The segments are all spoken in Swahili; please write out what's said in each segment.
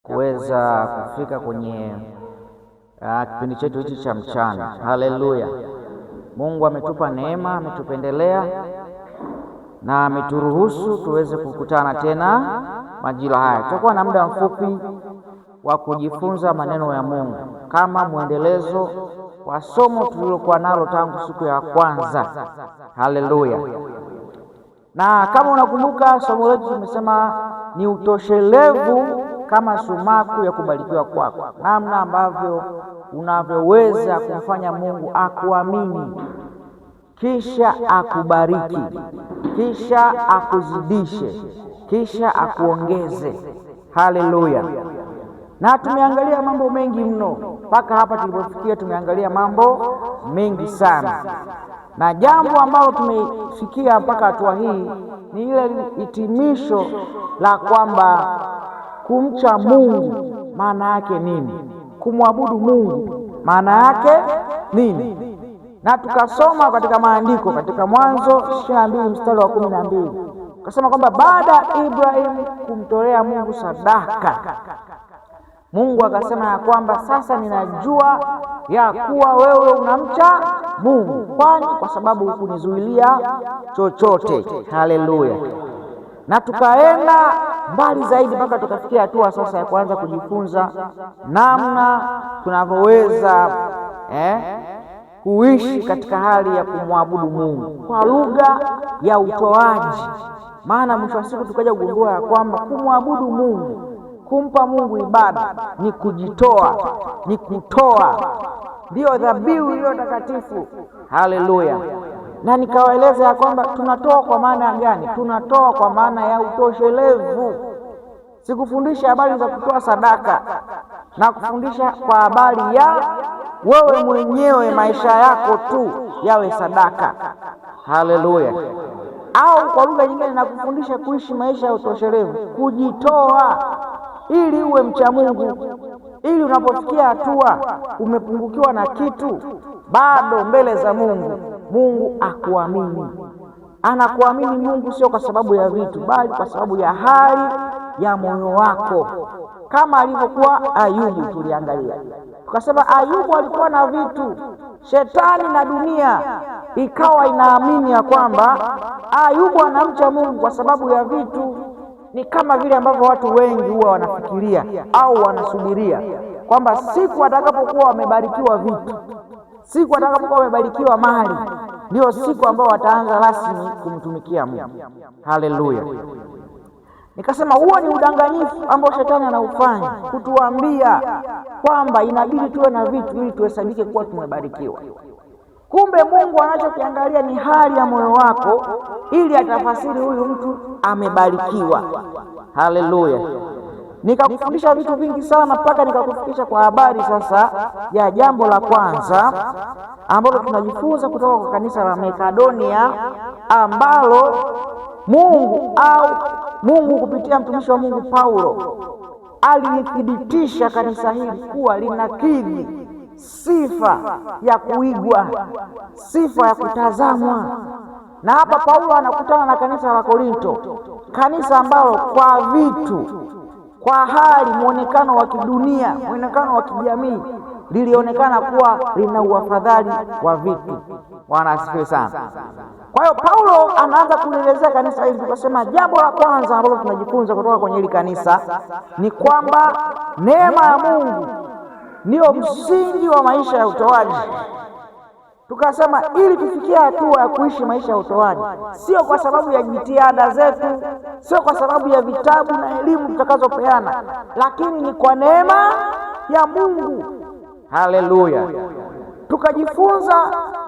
kuweza kufika kwenye kipindi chetu hichi cha mchana. Haleluya! Mungu ametupa neema, ametupendelea na ameturuhusu tuweze kukutana tena majira haya. Tutakuwa na muda mfupi wa kujifunza maneno ya Mungu kama mwendelezo wa somo tulilokuwa nalo tangu siku ya kwanza. Haleluya! Na kama unakumbuka, somo letu tumesema ni utoshelevu kama sumaku ya kubarikiwa kwako, namna ambavyo unavyoweza kumfanya Mungu akuamini, kisha akubariki, kisha akuzidishe, kisha akuongeze. Haleluya! Na tumeangalia mambo mengi mno mpaka hapa tulipofikia. Tumeangalia mambo mengi sana, na jambo ambalo tumefikia mpaka hatua hii ni ile hitimisho la kwamba kumcha Mungu maana yake nini, kumwabudu Mungu maana yake nini. Na tukasoma katika maandiko katika Mwanzo 22 mstari wa 12, tukasema kwamba baada ya Ibrahimu kumtolea Mungu sadaka, Mungu akasema ya kwamba sasa ninajua ya kuwa wewe unamcha Mungu, kwani kwa sababu hukunizuilia chochote. Haleluya! Na tukaenda mbali zaidi mpaka tukafikia hatua sasa ya kuanza kujifunza namna tunavyoweza kuishi katika hali ya kumwabudu Mungu kwa lugha ya utoaji. Maana mwisho wa siku tukaja kugundua ya kwamba kumwabudu Mungu, kumpa Mungu ibada ni kujitoa, ni kutoa, ndiyo dhabihu iliyo takatifu. Haleluya! Na nikawaeleza ya kwamba tunatoa kwa maana gani? Tunatoa kwa maana ya utoshelevu. Sikufundisha habari za kutoa sadaka, na kufundisha kwa habari ya wewe mwenyewe maisha yako tu yawe sadaka. Haleluya! Au kwa lugha nyingine nakufundisha kuishi maisha ya utoshelevu, kujitoa ili uwe mcha Mungu, ili unapofikia hatua umepungukiwa na kitu bado mbele za Mungu, Mungu akuamini. Anakuamini Mungu sio kwa sababu ya vitu, bali kwa sababu ya hali ya moyo wako, kama alivyokuwa Ayubu. Tuliangalia tukasema Ayubu alikuwa na vitu, shetani na dunia ikawa inaamini ya kwamba Ayubu anamcha Mungu kwa sababu ya vitu. Ni kama vile ambavyo watu wengi huwa wanafikiria au wanasubiria kwamba siku atakapokuwa wamebarikiwa vitu, siku atakapokuwa wamebarikiwa mali, ndio siku ambao wataanza rasmi kumtumikia Mungu. Haleluya! Nikasema huo ni udanganyifu ambao shetani anaufanya, kutuambia kwamba inabidi tuwe na vitu ili tuhesabike kuwa tumebarikiwa. Kumbe Mungu anachokiangalia ni hali ya moyo wako, ili atafasiri huyu mtu amebarikiwa. Haleluya! Nikakufundisha vitu vingi sana mpaka nikakufikisha kwa habari sasa ya jambo la kwanza ambalo tunajifunza kutoka kwa kanisa la Makedonia, ambalo Mungu kupitia mtumishi wa Mungu Paulo alithibitisha kanisa hili kuwa linakidhi sifa ya kuigwa, sifa ya kutazamwa. Na hapa Paulo anakutana na kanisa la Korinto, kanisa ambalo kwa vitu, kwa hali, muonekano wa kidunia, muonekano wa kijamii, lilionekana kuwa lina uafadhali wa vitu. Bwana asifiwe sana. Kwa hiyo Paulo anaanza kuelezea kanisa hili. Tukasema jambo la kwanza ambalo tunajifunza kutoka kwenye hili kanisa ni kwamba neema ya Mungu ndio msingi wa maisha ya utoaji. Tukasema ili tufikie hatua ya kuishi maisha ya utoaji, sio kwa sababu ya jitihada zetu, sio kwa sababu ya vitabu na elimu tutakazopeana, lakini ni kwa neema ya Mungu. Haleluya! Tukajifunza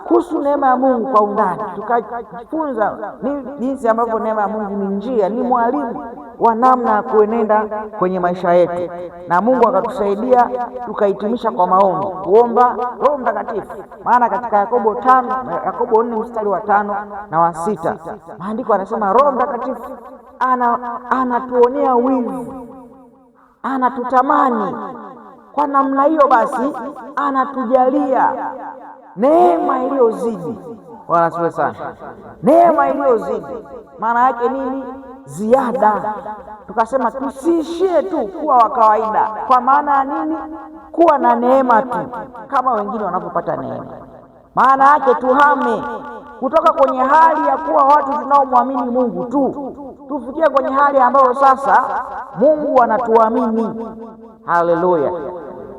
kuhusu neema ya Mungu kwa undani. Tukajifunza ni jinsi ambavyo neema ya Mungu ni njia, ni mwalimu wa namna ya kuenenda kwenye maisha yetu, na Mungu akatusaidia tukahitimisha kwa maombi, kuomba Roho Mtakatifu. Maana katika Yakobo 4 mstari wa 5 na wa 6 maandiko anasema Roho Mtakatifu anatuonea wivu, anatutamani. Kwa namna hiyo basi anatujalia neema iliyozidi. Bwana asifiwe sana. Neema iliyozidi maana yake nini? ziada. Tukasema tusiishie tu kuwa wa kawaida. Kwa maana ya nini? Kuwa na neema tu kama wengine wanapopata neema. Maana yake tuhame kutoka kwenye hali ya kuwa watu tunaomwamini Mungu tu, tufikie kwenye hali ambayo sasa Mungu anatuamini. Haleluya!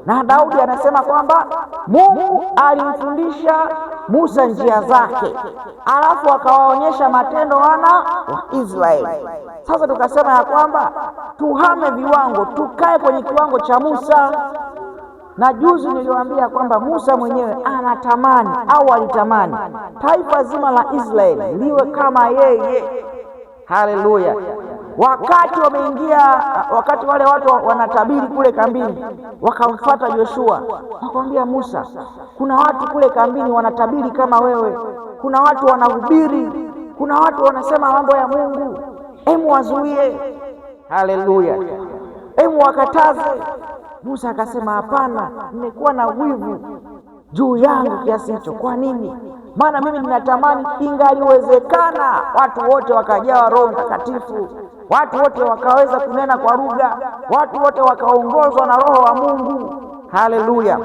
Na Daudi anasema kwamba Mungu alimfundisha Musa njia zake, alafu akawaonyesha matendo wana wa Israeli. Sasa tukasema ya kwamba tuhame viwango, tukae kwenye kiwango cha Musa. Na juzi niliwaambia kwamba Musa mwenyewe anatamani au alitamani taifa zima la Israeli liwe kama yeye. Haleluya! Wakati wale watu wanatabiri kule kambini, wakamfuata Joshua, wakamwambia Musa, kuna watu kule kambini wanatabiri kama wewe, kuna watu wanahubiri, kuna watu wanasema mambo ya Mungu, hemu wazuie. Haleluya! hemu wakataze. Musa akasema hapana, nimekuwa na wivu juu yangu kiasi hicho. Kwa nini? Maana mimi ninatamani ingaliwezekana watu wote wakajawa Roho Mtakatifu, watu wote wakaweza kunena kwa lugha, watu wote wakaongozwa na Roho wa Mungu. Haleluya!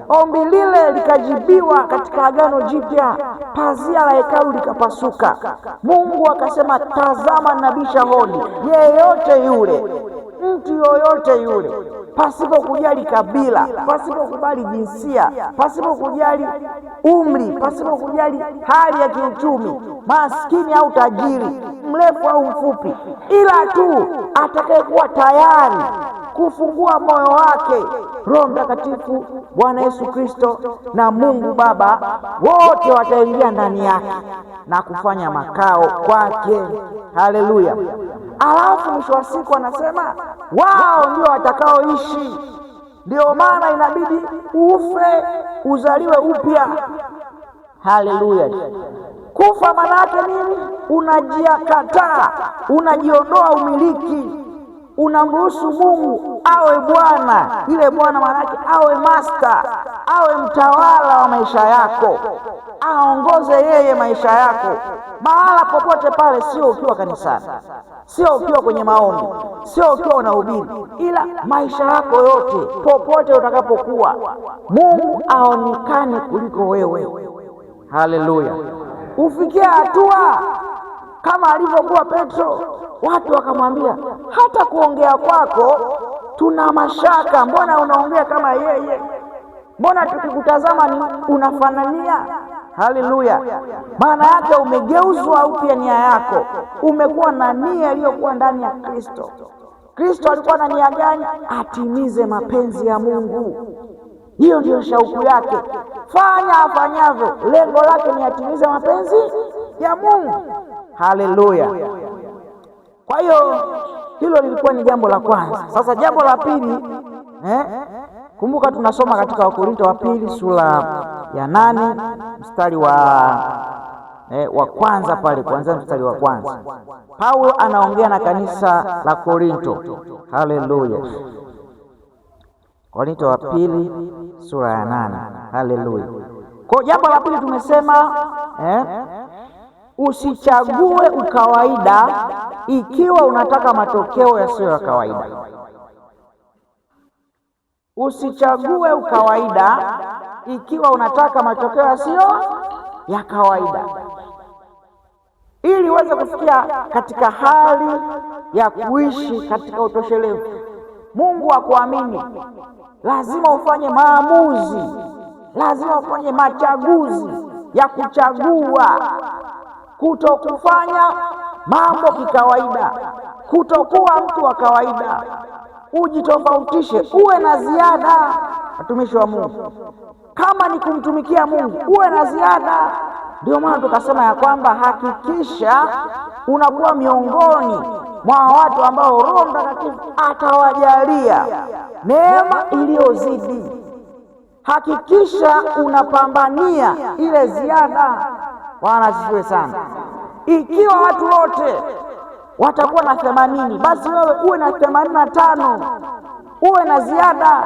Ombi lile likajibiwa katika Agano Jipya, pazia la hekalu likapasuka. Mungu akasema, tazama nabisha hodi, yeyote yule, mtu yoyote yule, pasipo kujali kabila, pasipo kujali jinsia, pasipo kujali umri, pasipo kujali hali ya kiuchumi, maskini au tajiri, mrefu au mfupi, ila tu atakayekuwa tayari kufungua moyo wake, Roho Mtakatifu, Bwana Yesu Kristo na Mungu Baba wote wataingia ndani yake na kufanya makao kwake. Haleluya! Alafu mwisho wa siku anasema wao ndio watakaoishi. Ndio maana inabidi ufe uzaliwe upya. Haleluya! Kufa maana yake nini? Unajiakataa, unajiondoa umiliki, unamruhusu Mungu awe Bwana. Ile Bwana maana yake awe master, awe mtawala wa maisha yako, aongoze yeye maisha yako mahala popote pale, sio ukiwa kanisani, sio ukiwa kwenye maombi, sio ukiwa unahubiri, ila maisha yako yote, popote utakapokuwa, Mungu aonekane kuliko wewe. Haleluya! Ufikie hatua kama alivyokuwa Petro, watu wakamwambia, hata kuongea kwako tuna mashaka, mbona unaongea kama yeye? Mbona tukikutazama ni unafanania? Haleluya! Maana yake umegeuzwa upya nia yako, umekuwa na nia iliyokuwa ndani ya Kristo. Kristo alikuwa na nia gani? Atimize mapenzi ya Mungu. Hiyo ndiyo shauku yake. Fanya afanyavyo, lengo lake ni atimize mapenzi ya Mungu. Haleluya! Kwa hiyo hilo lilikuwa ni jambo la kwanza. Sasa jambo la pili, kumbuka tunasoma katika Wakorinto wa pili sura ya 8 mstari wa kwanza pale, kuanzia mstari wa kwanza. Paulo anaongea na kanisa la Korinto. Haleluya! Korinto wa pili sura ya 8. Haleluya! Kwa jambo la pili tumesema usichague ukawaida ikiwa unataka matokeo yasiyo ya kawaida. Usichague ukawaida ikiwa unataka matokeo yasiyo ya kawaida. Ili uweze kufikia katika hali ya kuishi katika utoshelevu, Mungu akuamini, lazima ufanye maamuzi, lazima ufanye machaguzi ya kuchagua kutokufanya mambo kikawaida, kutokuwa mtu wa kawaida, ujitofautishe, uwe na ziada. Watumishi wa Mungu, kama ni kumtumikia Mungu, uwe na ziada. Ndio maana tukasema ya kwamba hakikisha unakuwa miongoni mwa watu ambao Roho Mtakatifu atawajalia neema iliyozidi. Hakikisha unapambania ile ziada. Bwana asifiwe sana. Ikiwa watu wote watakuwa na 80, basi wewe uwe na 85, uwe na ziada.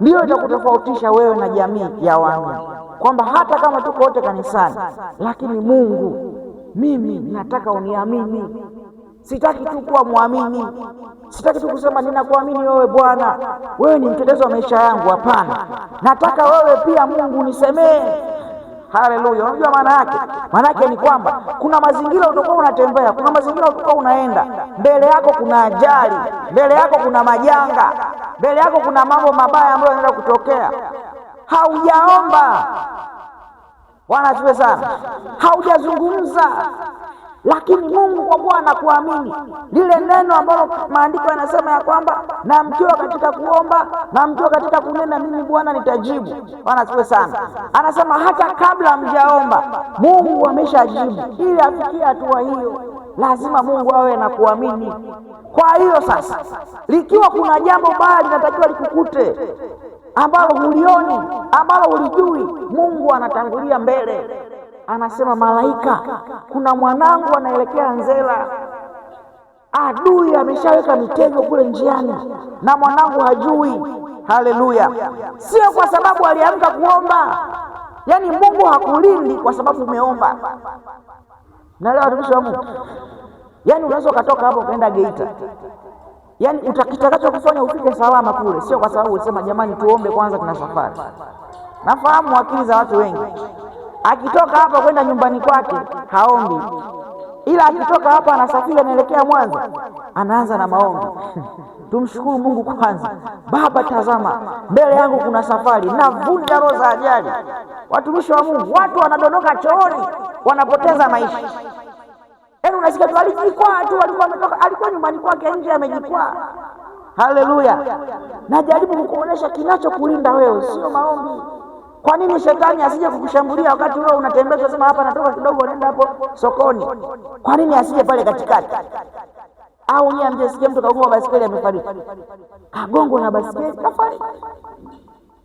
Ndiyo itakutofautisha wewe na jamii ya waamini, kwamba hata kama tuko wote kanisani, lakini Mungu, mimi nataka uniamini. Sitaki tu kuwa muamini, sitaki tu kusema ninakuamini wewe Bwana, wewe ni mtetezi wa maisha yangu. Hapana, nataka wewe pia Mungu nisemee. Haleluya! Unajua maana yake? Maana yake ni kwamba kuna mazingira utakuwa unatembea, kuna mazingira utakuwa unaenda, mbele yako kuna ajali, mbele yako kuna majanga, mbele yako kuna mambo mabaya ambayo yanaenda kutokea. Haujaomba, Bwana asifiwe sana, haujazungumza, lakini Mungu kwa kuwa anakuamini, lile neno ambalo maandiko yanasema ya kwamba na mkiwa katika kuomba na mkiwa katika kunena, mimi Bwana nitajibu. Bwana asifiwe sana. Anasema hata kabla mjaomba Mungu ameshajibu. Ili afikie hatua hiyo, lazima Mungu awe na kuamini. Kwa hiyo sasa, likiwa kuna jambo baya linatakiwa likukute ambalo hulioni, ambalo hulijui, Mungu anatangulia mbele. Anasema malaika, kuna mwanangu anaelekea Nzela, adui ameshaweka mitego kule njiani na mwanangu hajui. Haleluya! Sio kwa sababu aliamka kuomba, yaani Mungu hakulindi kwa sababu umeomba. Na leo watumishi wa Mungu, yaani unaweza ukatoka hapo ukaenda Geita, yaani utakitakacho kufanya ufike salama kule, sio kwa sababu usema jamani tuombe kwanza tuna safari. Nafahamu akili za watu wengi. Akitoka hapa kwenda nyumbani kwake haombi, ila akitoka hapa anasafiri anaelekea Mwanza, anaanza na maombi. Tumshukuru Mungu kwanza. Baba, tazama mbele yangu kuna safari, navunja roho za ajali. Watumishi wa Mungu, watu wanadondoka chooni, wanapoteza maisha. Yaani unasikia tu alijikwaa tu, alikuwa nyumbani kwake nje amejikwaa. Haleluya! Najaribu kukuonesha kinachokulinda wewe sio maombi. Kwa nini shetani asije kukushambulia wakati wewe unatembea, unasema hapa natoka kidogo nenda hapo sokoni? Kwa nini asije pale katikati? Au nyie mjesikia mtu kagonga basikeli amefariki? Kagongwa na basikeli kafariki.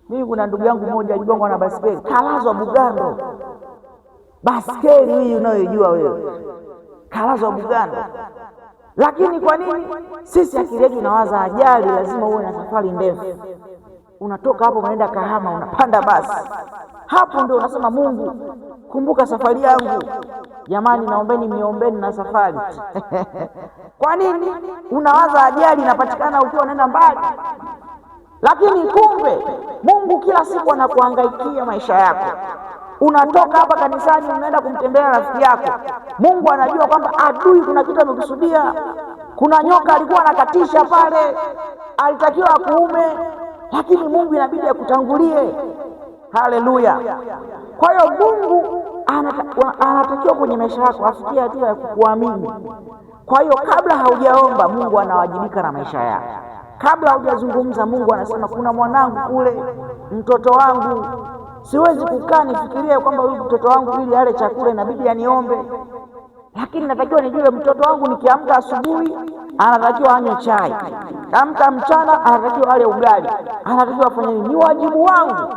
Mimi kuna ndugu yangu mmoja aligongwa na basikeli, kalazwa Bugando. Basikeli hii unayojua wewe, kalazwa Bugando. Lakini kwa nini? Sisi akili yetu inawaza ajali lazima uwe na safari ndefu. Unatoka hapo unaenda Kahama, unapanda basi, hapo ndio unasema Mungu kumbuka safari yangu. Jamani, naombeni mniombeni na safari. Kwa nini? Unawaza ajali inapatikana ukiwa unaenda mbali, lakini kumbe Mungu kila siku anakuhangaikia maisha yako. Unatoka hapa kanisani unaenda kumtembea rafiki yako, Mungu anajua kwamba adui kuna kitu amekusudia. Kuna nyoka alikuwa anakatisha pale, alitakiwa akuume, lakini Mungu inabidi akutangulie. Haleluya! Kwa hiyo Mungu anatakiwa kwenye maisha yako afikie hatua ya kukuamini. Kwa hiyo kabla haujaomba, Mungu anawajibika na maisha yako. Kabla haujazungumza, Mungu anasema kuna mwanangu kule, mtoto wangu. Siwezi kukaa nifikirie kwamba huyu mtoto wangu ili ale chakula inabidi aniombe, lakini natakiwa nijue mtoto wangu nikiamka asubuhi anatakiwa anywe chai, amka mchana anatakiwa ale ugali, anatakiwa afanye nini? Ni wajibu wangu.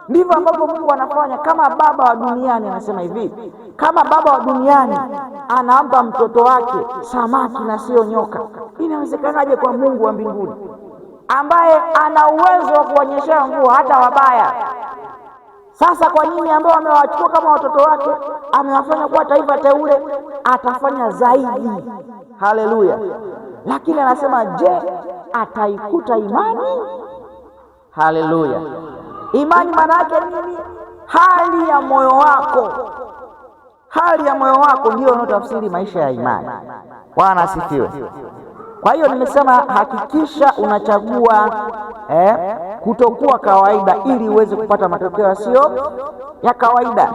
Ndivyo ambavyo Mungu anafanya. Kama baba wa duniani, anasema hivi, kama baba wa duniani anaampa mtoto wake samaki na sio nyoka, inawezekanaje kwa Mungu wa mbinguni ambaye ana uwezo wa kuonyesha mvua hata wabaya? Sasa kwa nini ambao amewachukua kama watoto wake, amewafanya kuwa taifa teule, atafanya zaidi. Haleluya! Lakini anasema je, ataikuta imani? Haleluya! Imani maana yake nini? Hali ya moyo wako. Hali ya moyo wako ndio inayotafsiri maisha ya imani. Bwana asifiwe. Kwa hiyo nimesema hakikisha unachagua kutokuwa kawaida ili uweze kupata matokeo yasiyo ya kawaida.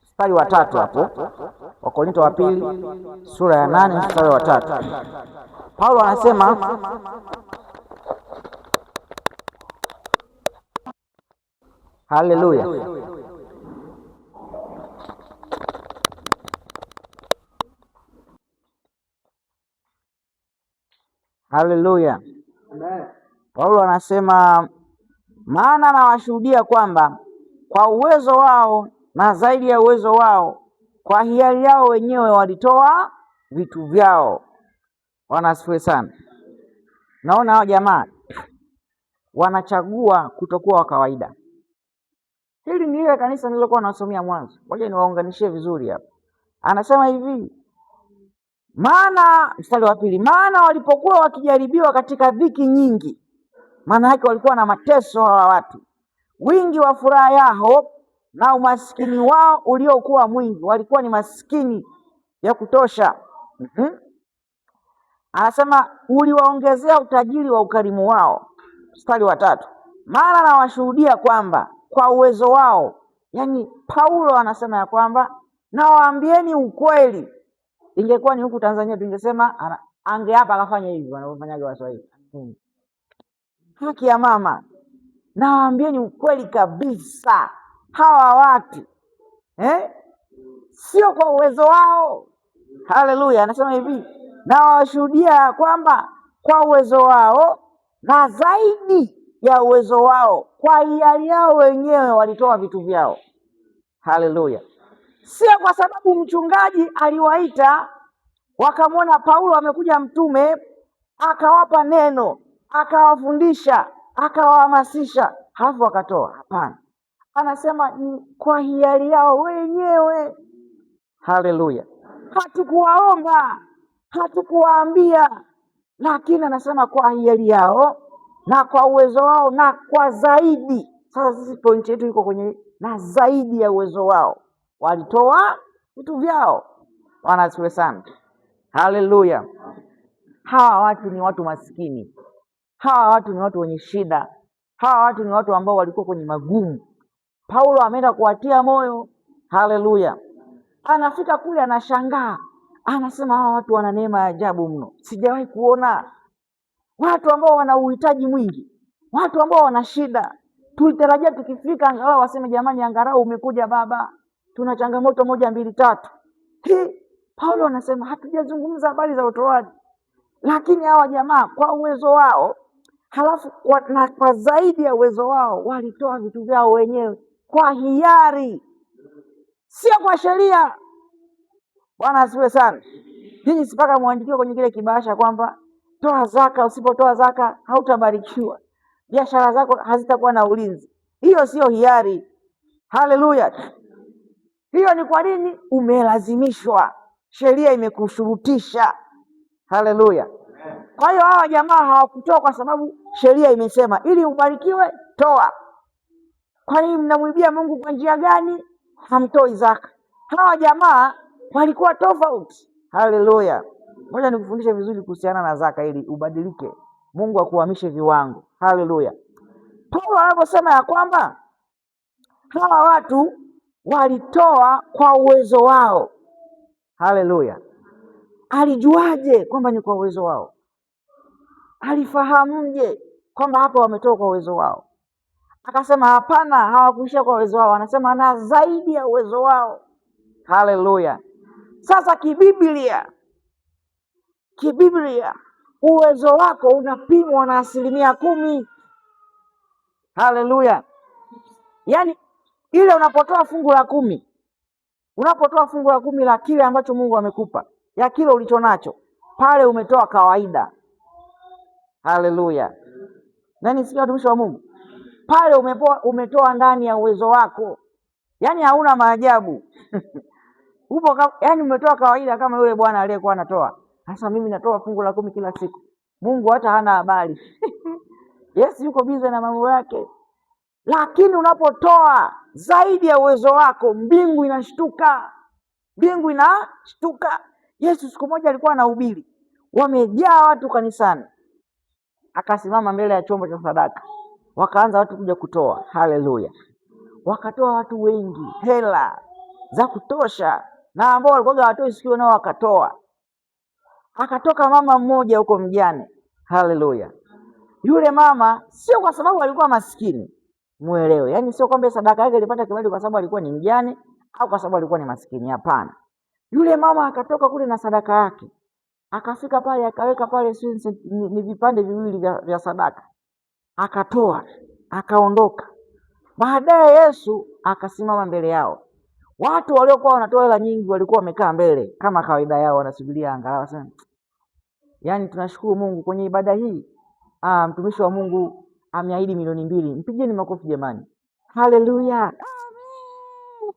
Mstari wa 3 hapo, Wakorintho wa pili sura ya 8 mstari wa 3, Paulo anasema haleluya, haleluya. Paulo anasema maana nawashuhudia kwamba kwa uwezo wao na zaidi ya uwezo wao, kwa hiari yao wenyewe walitoa vitu vyao. Bwana asifiwe sana. Naona hao jamaa wanachagua kutokuwa wa kawaida. Hili ni ile kanisa nililokuwa nasomea mwanzo. Ngoja niwaunganishie vizuri hapa. Anasema hivi, maana mstari wa pili, maana walipokuwa wakijaribiwa katika dhiki nyingi, maana yake walikuwa na mateso hawa watu, wingi wa furaha yao na umaskini wao uliokuwa mwingi, walikuwa ni maskini ya kutosha. Anasema uliwaongezea utajiri wa ukarimu wao. Mstari wa tatu, maana nawashuhudia kwamba kwa uwezo wao, yani Paulo anasema ya kwamba nawaambieni ukweli. Ingekuwa ni huku Tanzania tungesema angeapa akafanya hivi wanavyofanyaga Waswahili. Haki ya mama, nawaambieni ukweli kabisa, hawa watu sio kwa uwezo wao. Haleluya. Anasema hivi, nawashuhudia kwamba kwa uwezo wao na zaidi ya uwezo wao, kwa hiari yao wenyewe walitoa vitu vyao. Haleluya. Sio kwa sababu mchungaji aliwaita wakamwona Paulo amekuja mtume akawapa neno akawafundisha akawahamasisha halafu wakatoa. Hapana, anasema ni kwa hiari yao wenyewe. Haleluya. Hatukuwaomba, hatukuwaambia, lakini anasema kwa hiari yao na kwa uwezo wao na kwa zaidi. Sasa sisi pointi yetu iko kwenye na zaidi ya uwezo wao walitoa vitu vyao. Bwana asifiwe sana. Haleluya. Hawa watu ni watu maskini, hawa watu ni watu wenye shida, hawa watu ni watu ambao walikuwa kwenye magumu. Paulo ameenda kuwatia moyo. Haleluya. Anafika kule anashangaa, anasema hawa watu wana neema ya ajabu mno, sijawahi kuona watu ambao wana uhitaji mwingi, watu ambao wana shida. Tulitarajia tukifika angalau waseme jamani, angalau umekuja baba, tuna changamoto moja mbili tatu. Paulo anasema hatujazungumza habari za utoaji, lakini hawa jamaa kwa uwezo wao halafu na kwa zaidi ya uwezo wao walitoa vitu vyao wenyewe kwa hiari, sio kwa sheria. Bwana asifiwe sana. Ninyi sipaka muandikiwe kwenye kile kibasha kwamba toa zaka, usipotoa zaka hautabarikiwa, biashara zako hazitakuwa na ulinzi. Hiyo sio hiari. Haleluya. Hiyo ni kwa nini? Umelazimishwa, sheria imekushurutisha. Haleluya. Kwa hiyo hawa jamaa hawakutoa kwa sababu sheria imesema ili ubarikiwe toa. Kwa nini mnamwibia Mungu kwa njia gani? Hamtoi zaka. Hawa jamaa walikuwa tofauti. Haleluya. Ngoja nikufundishe vizuri kuhusiana na zaka ili ubadilike, Mungu akuhamishe viwango. Haleluya. Paulo anaposema ya kwamba hawa watu walitoa kwa uwezo wao. Haleluya. Alijuaje kwamba ni kwa uwezo wao? Alifahamuje kwamba hapa wametoa kwa uwezo wao? Akasema hapana, hawakuishia kwa uwezo wao, anasema na zaidi ya uwezo wao. Haleluya. Sasa kibiblia uwezo wako unapimwa na 10%. Haleluya. Yaani ile unapotoa fungu la 10, unapotoa fungu la 10 la kile ambacho Mungu amekupa, ya kile ulicho nacho, pale umetoa kawaida. Haleluya. Nani sikia watumishi wa Mungu? Pale umetoa ndani ya uwezo wako. Yaani hauna maajabu. Upo yaani umetoa kawaida kama yule bwana aliyekuwa anatoa. Sasa mimi natoa fungu la 10 kila siku. Mungu hata hana habari. Yes, yuko busy na mambo yake. Lakini unapotoa zaidi ya uwezo wako, mbingu inashtuka. Mbingu inashtuka. Yesu siku moja alikuwa anahubiri, wamejaa watu kanisani, akasimama mbele ya chombo cha sadaka, wakaanza watu kuja kutoa. Haleluya. Wakatoa watu wengi, hela za kutosha, na ambao walikuwa hawatoi sikio nao wakatoa. Akatoka mama mmoja huko mjane. Haleluya. Yule mama sio kwa sababu alikuwa maskini, muelewe. Yaani sio kwamba sadaka yake ilipata kibali kwa sababu alikuwa ni mjane au kwa sababu alikuwa ni maskini, hapana. Yule mama akatoka kule na sadaka yake, akafika pale akaweka pale ni vipande viwili vya sadaka, akatoa, akaondoka. Baadaye Yesu akasimama mbele yao. Watu waliokuwa wanatoa hela nyingi walikuwa wamekaa mbele kama kawaida yao, wanasubiria angalau sana. Yaani tunashukuru Mungu kwenye ibada hii. Mtumishi wa Mungu ameahidi 2 milioni. Mpigeni makofi jamani. Haleluya.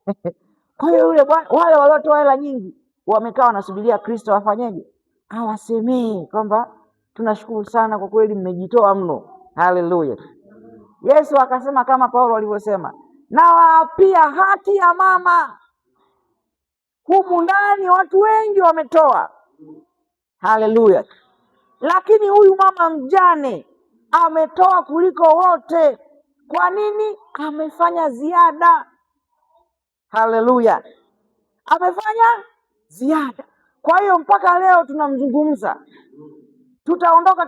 Amen. Kwa hiyo yule bwana, wale waliotoa hela nyingi wamekaa wanasubiria Kristo afanyeje, awasemee kwamba tunashukuru sana kwa kweli mmejitoa mno. Haleluya. Yesu akasema kama Paulo alivyosema, na pia haki ya mama. Humu ndani watu wengi wametoa, haleluya, lakini huyu mama mjane ametoa kuliko wote. Kwa nini? Amefanya ziada. Haleluya, amefanya ziada. Kwa hiyo mpaka leo tunamzungumza, tutaondoka,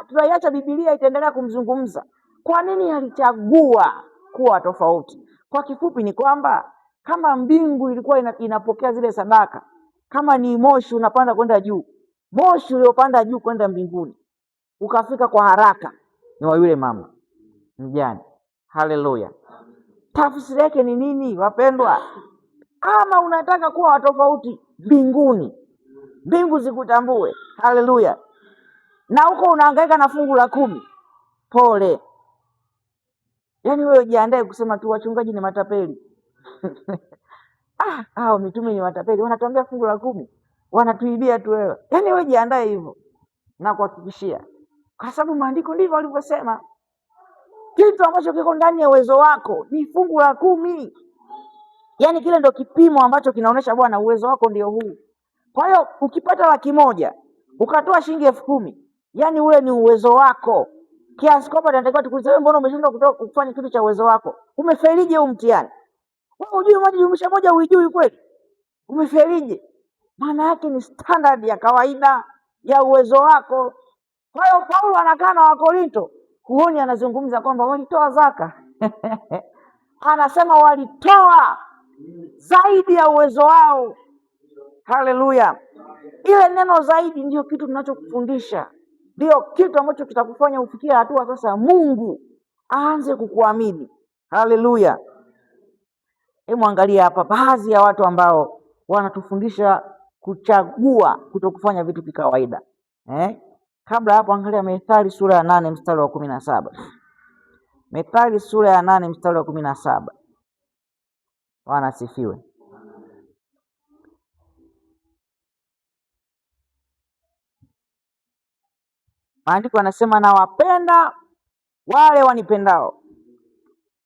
tutaiacha Biblia itaendelea kumzungumza. Kwa nini alichagua kuwa tofauti? Kwa kifupi ni kwamba kama mbingu ilikuwa inapokea zile sadaka, kama ni moshi unapanda kwenda juu, moshi uliopanda juu kwenda mbinguni ukafika kwa haraka ni wa yule mama mjane. Haleluya. Tafsiri yake ni nini wapendwa? Kama unataka kuwa watofauti mbinguni, mbingu zikutambue, haleluya, na huko unahangaika na fungu la 10, pole. Yaani wewe jiandae kusema tu wachungaji ni matapeli. Hao mitume ni matapeli, wanatuambia fungu la 10, wanatuibia tu wewe. Yaani wewe jiandae hivyo na kuhakikishia, kwa sababu maandiko ndivyo walivyosema. Kitu ambacho kiko ndani ya uwezo wako ni fungu la 10. Yaani kile ndo kipimo ambacho kinaonyesha Bwana uwezo wako ndio huu. Kwa hiyo ukipata 100,000 ukatoa shilingi 10,000, yaani ule ni uwezo wako. Kiasi kwamba tunatakiwa tukuulize, wewe mbona umeshindwa kufanya kitu cha uwezo wako? Umefelije huu mtihani? Wewe hujui moja jumlisha moja, hujui kweli? Umefelije? Maana yake ni standard ya kawaida ya uwezo wako. Kwa hiyo Paulo anakaa na Wakorinto, huoni anazungumza kwamba walitoa zaka. Anasema walitoa zaidi ya uwezo wao. Haleluya. Ile neno zaidi ndio kitu tunachokufundisha, ndio kitu ambacho kitakufanya ufikie hatua sasa Mungu aanze kukuamini. Haleluya. Hebu angalia hapa baadhi ya watu ambao wanatufundisha kuchagua kutokufanya vitu kikawaida. Kabla hapo angalia Methali sura ya 8 mstari wa 17. Methali sura ya 8 mstari wa 17. Bwana asifiwe. Maandiko yanasema, nawapenda wale wanipendao,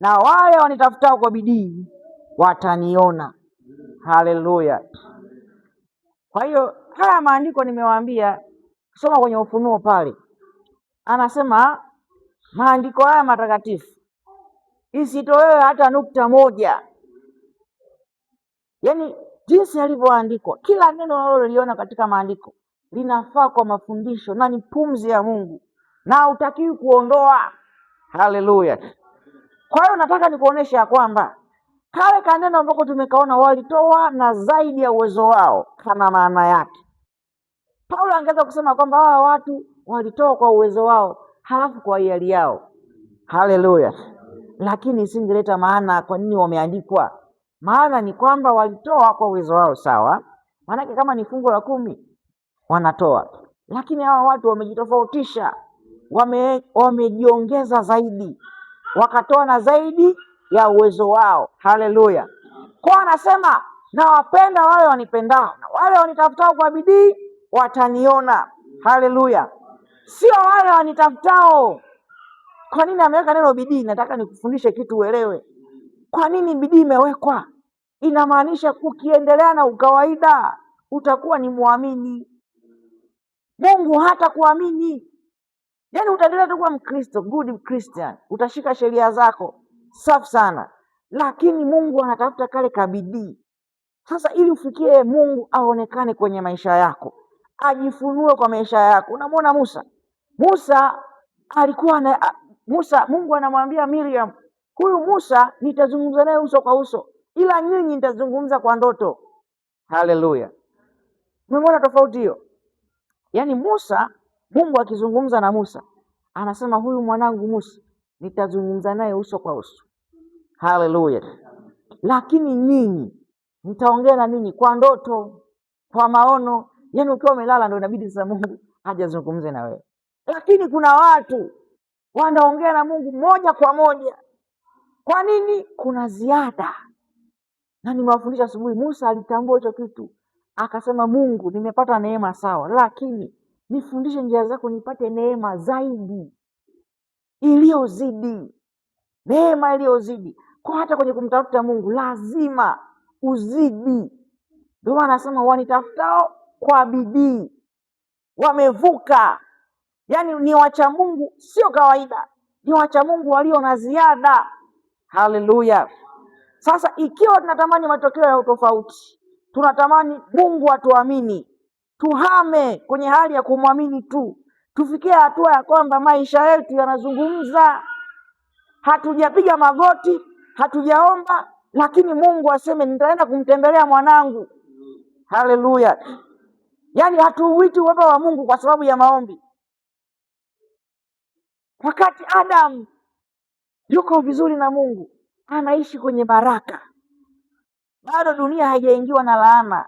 na wale wanitafutao kwa bidii wataniona. Haleluya. Kwa hiyo haya maandiko nimewaambia, kusoma kwenye Ufunuo pale, anasema maandiko haya matakatifu isitolewe hata nukta moja. Yaani jinsi yalivyoandikwa, kila neno unaloliona katika maandiko linafaa kwa mafundisho na ni pumzi ya Mungu na hutakiwi kuondoa. Haleluya. Kwa hiyo nataka nikuonesha ya kwamba kale kaneno ambako tumekaona walitoa na zaidi ya uwezo wao, kana maana yake Paulo angeweza kusema kwamba hawa watu walitoa kwa uwezo wao halafu kwa hiari yao. Haleluya. Lakini isingeleta maana kwa nini wameandikwa. Maana ni kwamba walitoa kwa uwezo wao, sawa. Maanake kama ni fungu la 10 wanatoa, lakini hawa watu wamejitofautisha, wamejiongeza zaidi, wakatoa na zaidi ya uwezo wao. Haleluya. Kwa anasema nawapenda wale wanipendao, na wale wanitafutao kwa bidii wataniona. Haleluya. Sio wale wanitafutao. Kwa nini ameweka neno bidii? Nataka nikufundishe kitu uelewe. Kwa nini bidii imewekwa? Inamaanisha ukiendelea na ukawaida utakuwa ni muamini, Mungu hata kuamini. Yaani utaendelea tu kuwa Mkristo, good Christian, utashika sheria zako, safi sana, lakini Mungu anatafuta kale kabidii. Sasa ili ufikie Mungu aonekane kwenye maisha yako, ajifunue kwa maisha yako. Unamwona Musa alikuwa na Mungu anamwambia Miriam, huyu Musa nitazungumza naye uso kwa uso, ila nyinyi nitazungumza kwa ndoto. Haleluya. Umeona tofauti hiyo? Yaani Mungu akizungumza na Musa anasema huyu mwanangu Musa nitazungumza naye uso kwa uso. Haleluya. Lakini nyinyi nitaongea na ninyi kwa ndoto, kwa maono. Yaani ukiwa umelala ndio inabidi sasa Mungu aje azungumze na wewe. Lakini kuna watu wanaongea na Mungu moja kwa moja. Kwa nini? Kuna ziada. Na nimewafundisha asubuhi, Musa alitambua hicho kitu, akasema Mungu, nimepata neema sawa, lakini nifundishe njia zako nipate neema zaidi iliyozidi, neema iliyozidi. Kwa hata kwenye kumtafuta Mungu lazima uzidi. Ndio maana anasema wanitafutao kwa bidii wamevuka. Yaani ni wacha Mungu sio kawaida, ni wacha Mungu walio na ziada. Haleluya. Sasa ikiwa tunatamani matokeo ya utofauti, tunatamani Mungu atuamini, tuhame kwenye hali ya kumwamini tu, tufikie hatua ya kwamba maisha yetu yanazungumza. Hatujapiga magoti, hatujaomba, lakini Mungu aseme nitaenda kumtembelea mwanangu. Haleluya. Yaani hatuuiti uwepo wa Mungu kwa sababu ya maombi. Wakati Adam yuko vizuri na Mungu, anaishi kwenye baraka, bado dunia haijaingiwa na laana,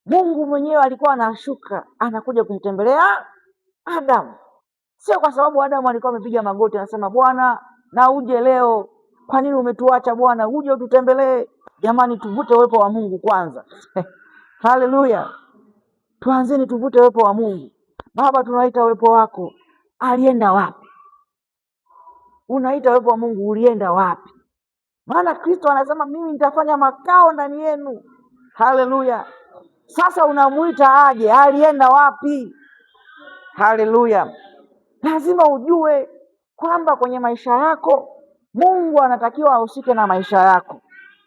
Mungu mwenyewe alikuwa anashuka, anakuja kumtembelea Adam. Sio kwa sababu Adam alikuwa amepiga magoti anasema Bwana na uje leo, kwa nini umetuacha Bwana, uje ututembelee. Jamani, tuvute uwepo wa Mungu kwanza. Haleluya. Tuanzeni tuvute uwepo wa Mungu. Baba, tunaita uwepo wako, alienda wapi? Unaita uwepo wa Mungu, ulienda wapi? Maana Kristo anasema mimi nitafanya makao ndani yenu. Haleluya. Sasa unamuita aje, alienda wapi? Haleluya. Lazima ujue kwamba kwenye maisha yako Mungu anatakiwa ahusike na maisha yako,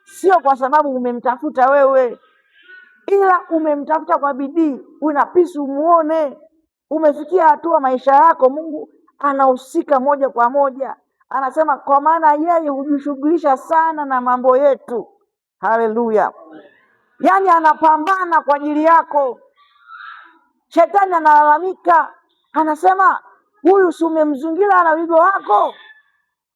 sio kwa sababu umemtafuta wewe, ila umemtafuta kwa bidii, unapisi umuone. Umefikia hatua maisha yako Mungu anahusika moja kwa moja. Anasema kwa maana yeye hujishughulisha sana na mambo yetu. Haleluya. Yaani anapambana kwa ajili yako. Shetani analalamika, anasema huyu si umemzungira na wigo wako,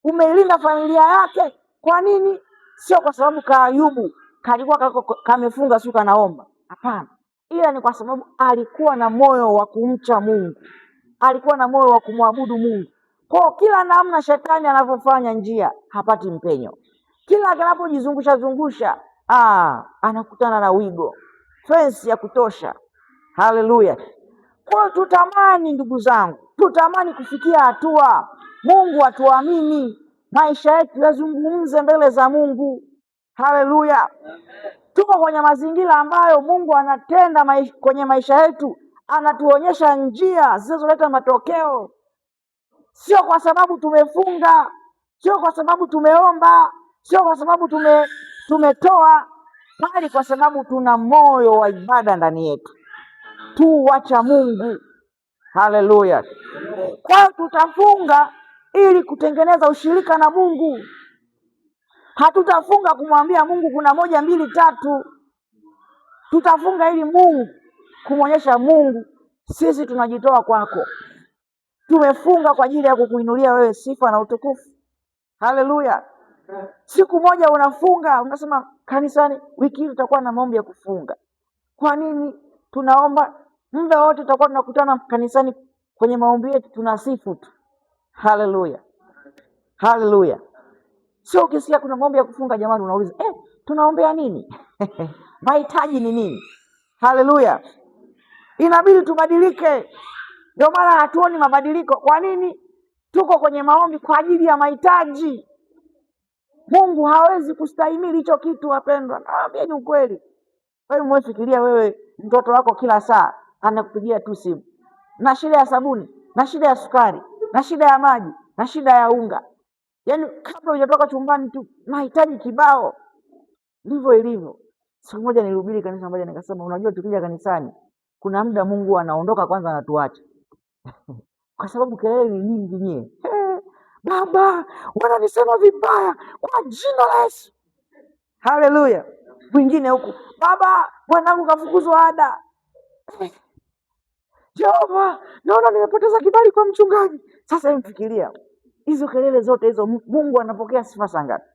umeilinda familia yake. Kwa nini? Sio kwa sababu Ayubu kalikuwa kamefunga suka naomba, hapana, ila ni kwa sababu alikuwa na moyo wa kumcha Mungu, alikuwa na moyo wa kumwabudu Mungu. Kwa kila namna shetani anavyofanya njia hapati mpenyo, kila anapojizungusha anakutana na wigo, fence ya kutosha. Haleluya. Kwa tutamani, ndugu zangu, tutamani kufikia hatua Mungu atuamini, maisha yetu yazungumze mbele za Mungu. Haleluya. Tuko kwenye mazingira ambayo Mungu anatenda kwenye maisha yetu, anatuonyesha njia zinazoleta matokeo, sio kwa sababu tumefunga, sio kwa sababu tumeomba, sio kwa sababu tumetoa, bali kwa sababu tuna moyo wa ibada ndani yetu, tu wacha Mungu. Haleluya. Kwa hiyo tutafunga ili kutengeneza ushirika na Mungu. Hatutafunga kumwambia Mungu kuna 1 2 3. Tutafunga ili Mungu, kumwonyesha Mungu sisi tunajitoa kwako. Tumefunga kwa ajili ya kukuinulia wewe sifa na utukufu. Haleluya. Siku moja unafunga, unasema kanisani wiki hii tutakuwa na maombi ya kufunga. Kwa nini? Tunaomba muda wote, tutakuwa tunakutana kanisani kwenye maombi yetu tunasifu tu. Haleluya. Haleluya. Sio ukisikia kuna maombi ya kufunga jamani unauliza, tunaombea nini? Mahitaji ni nini? Haleluya. Inabidi tubadilike. Ndio maana hatuoni mabadiliko. Kwa nini? Tuko kwenye maombi kwa ajili ya mahitaji. Mungu hawezi kustahimili hicho kitu, wapendwa. Naambia ni ukweli. Wewe mwefikiria wewe mtoto wako kila saa anakupigia tu simu, na shida ya sabuni, na shida ya sukari, na shida ya maji, na shida ya unga. Yaani kabla hujatoka chumbani tu mahitaji kibao. Ndivyo ilivyo. Siku moja nilihubiri kanisa moja nikasema, unajua tukija kanisani kuna muda Mungu anaondoka kwanza anatuacha. Kwa sababu kelele ni nyingi nyie. Baba, wananisema vibaya kwa jina la Yesu. Haleluya. Mwingine huku, baba, mwanangu kafukuzwa ada. Jehova, naona nimepoteza kibali kwa mchungaji. Sasa mfikiria hizo kelele zote hizo, Mungu anapokea sifa saa ngapi?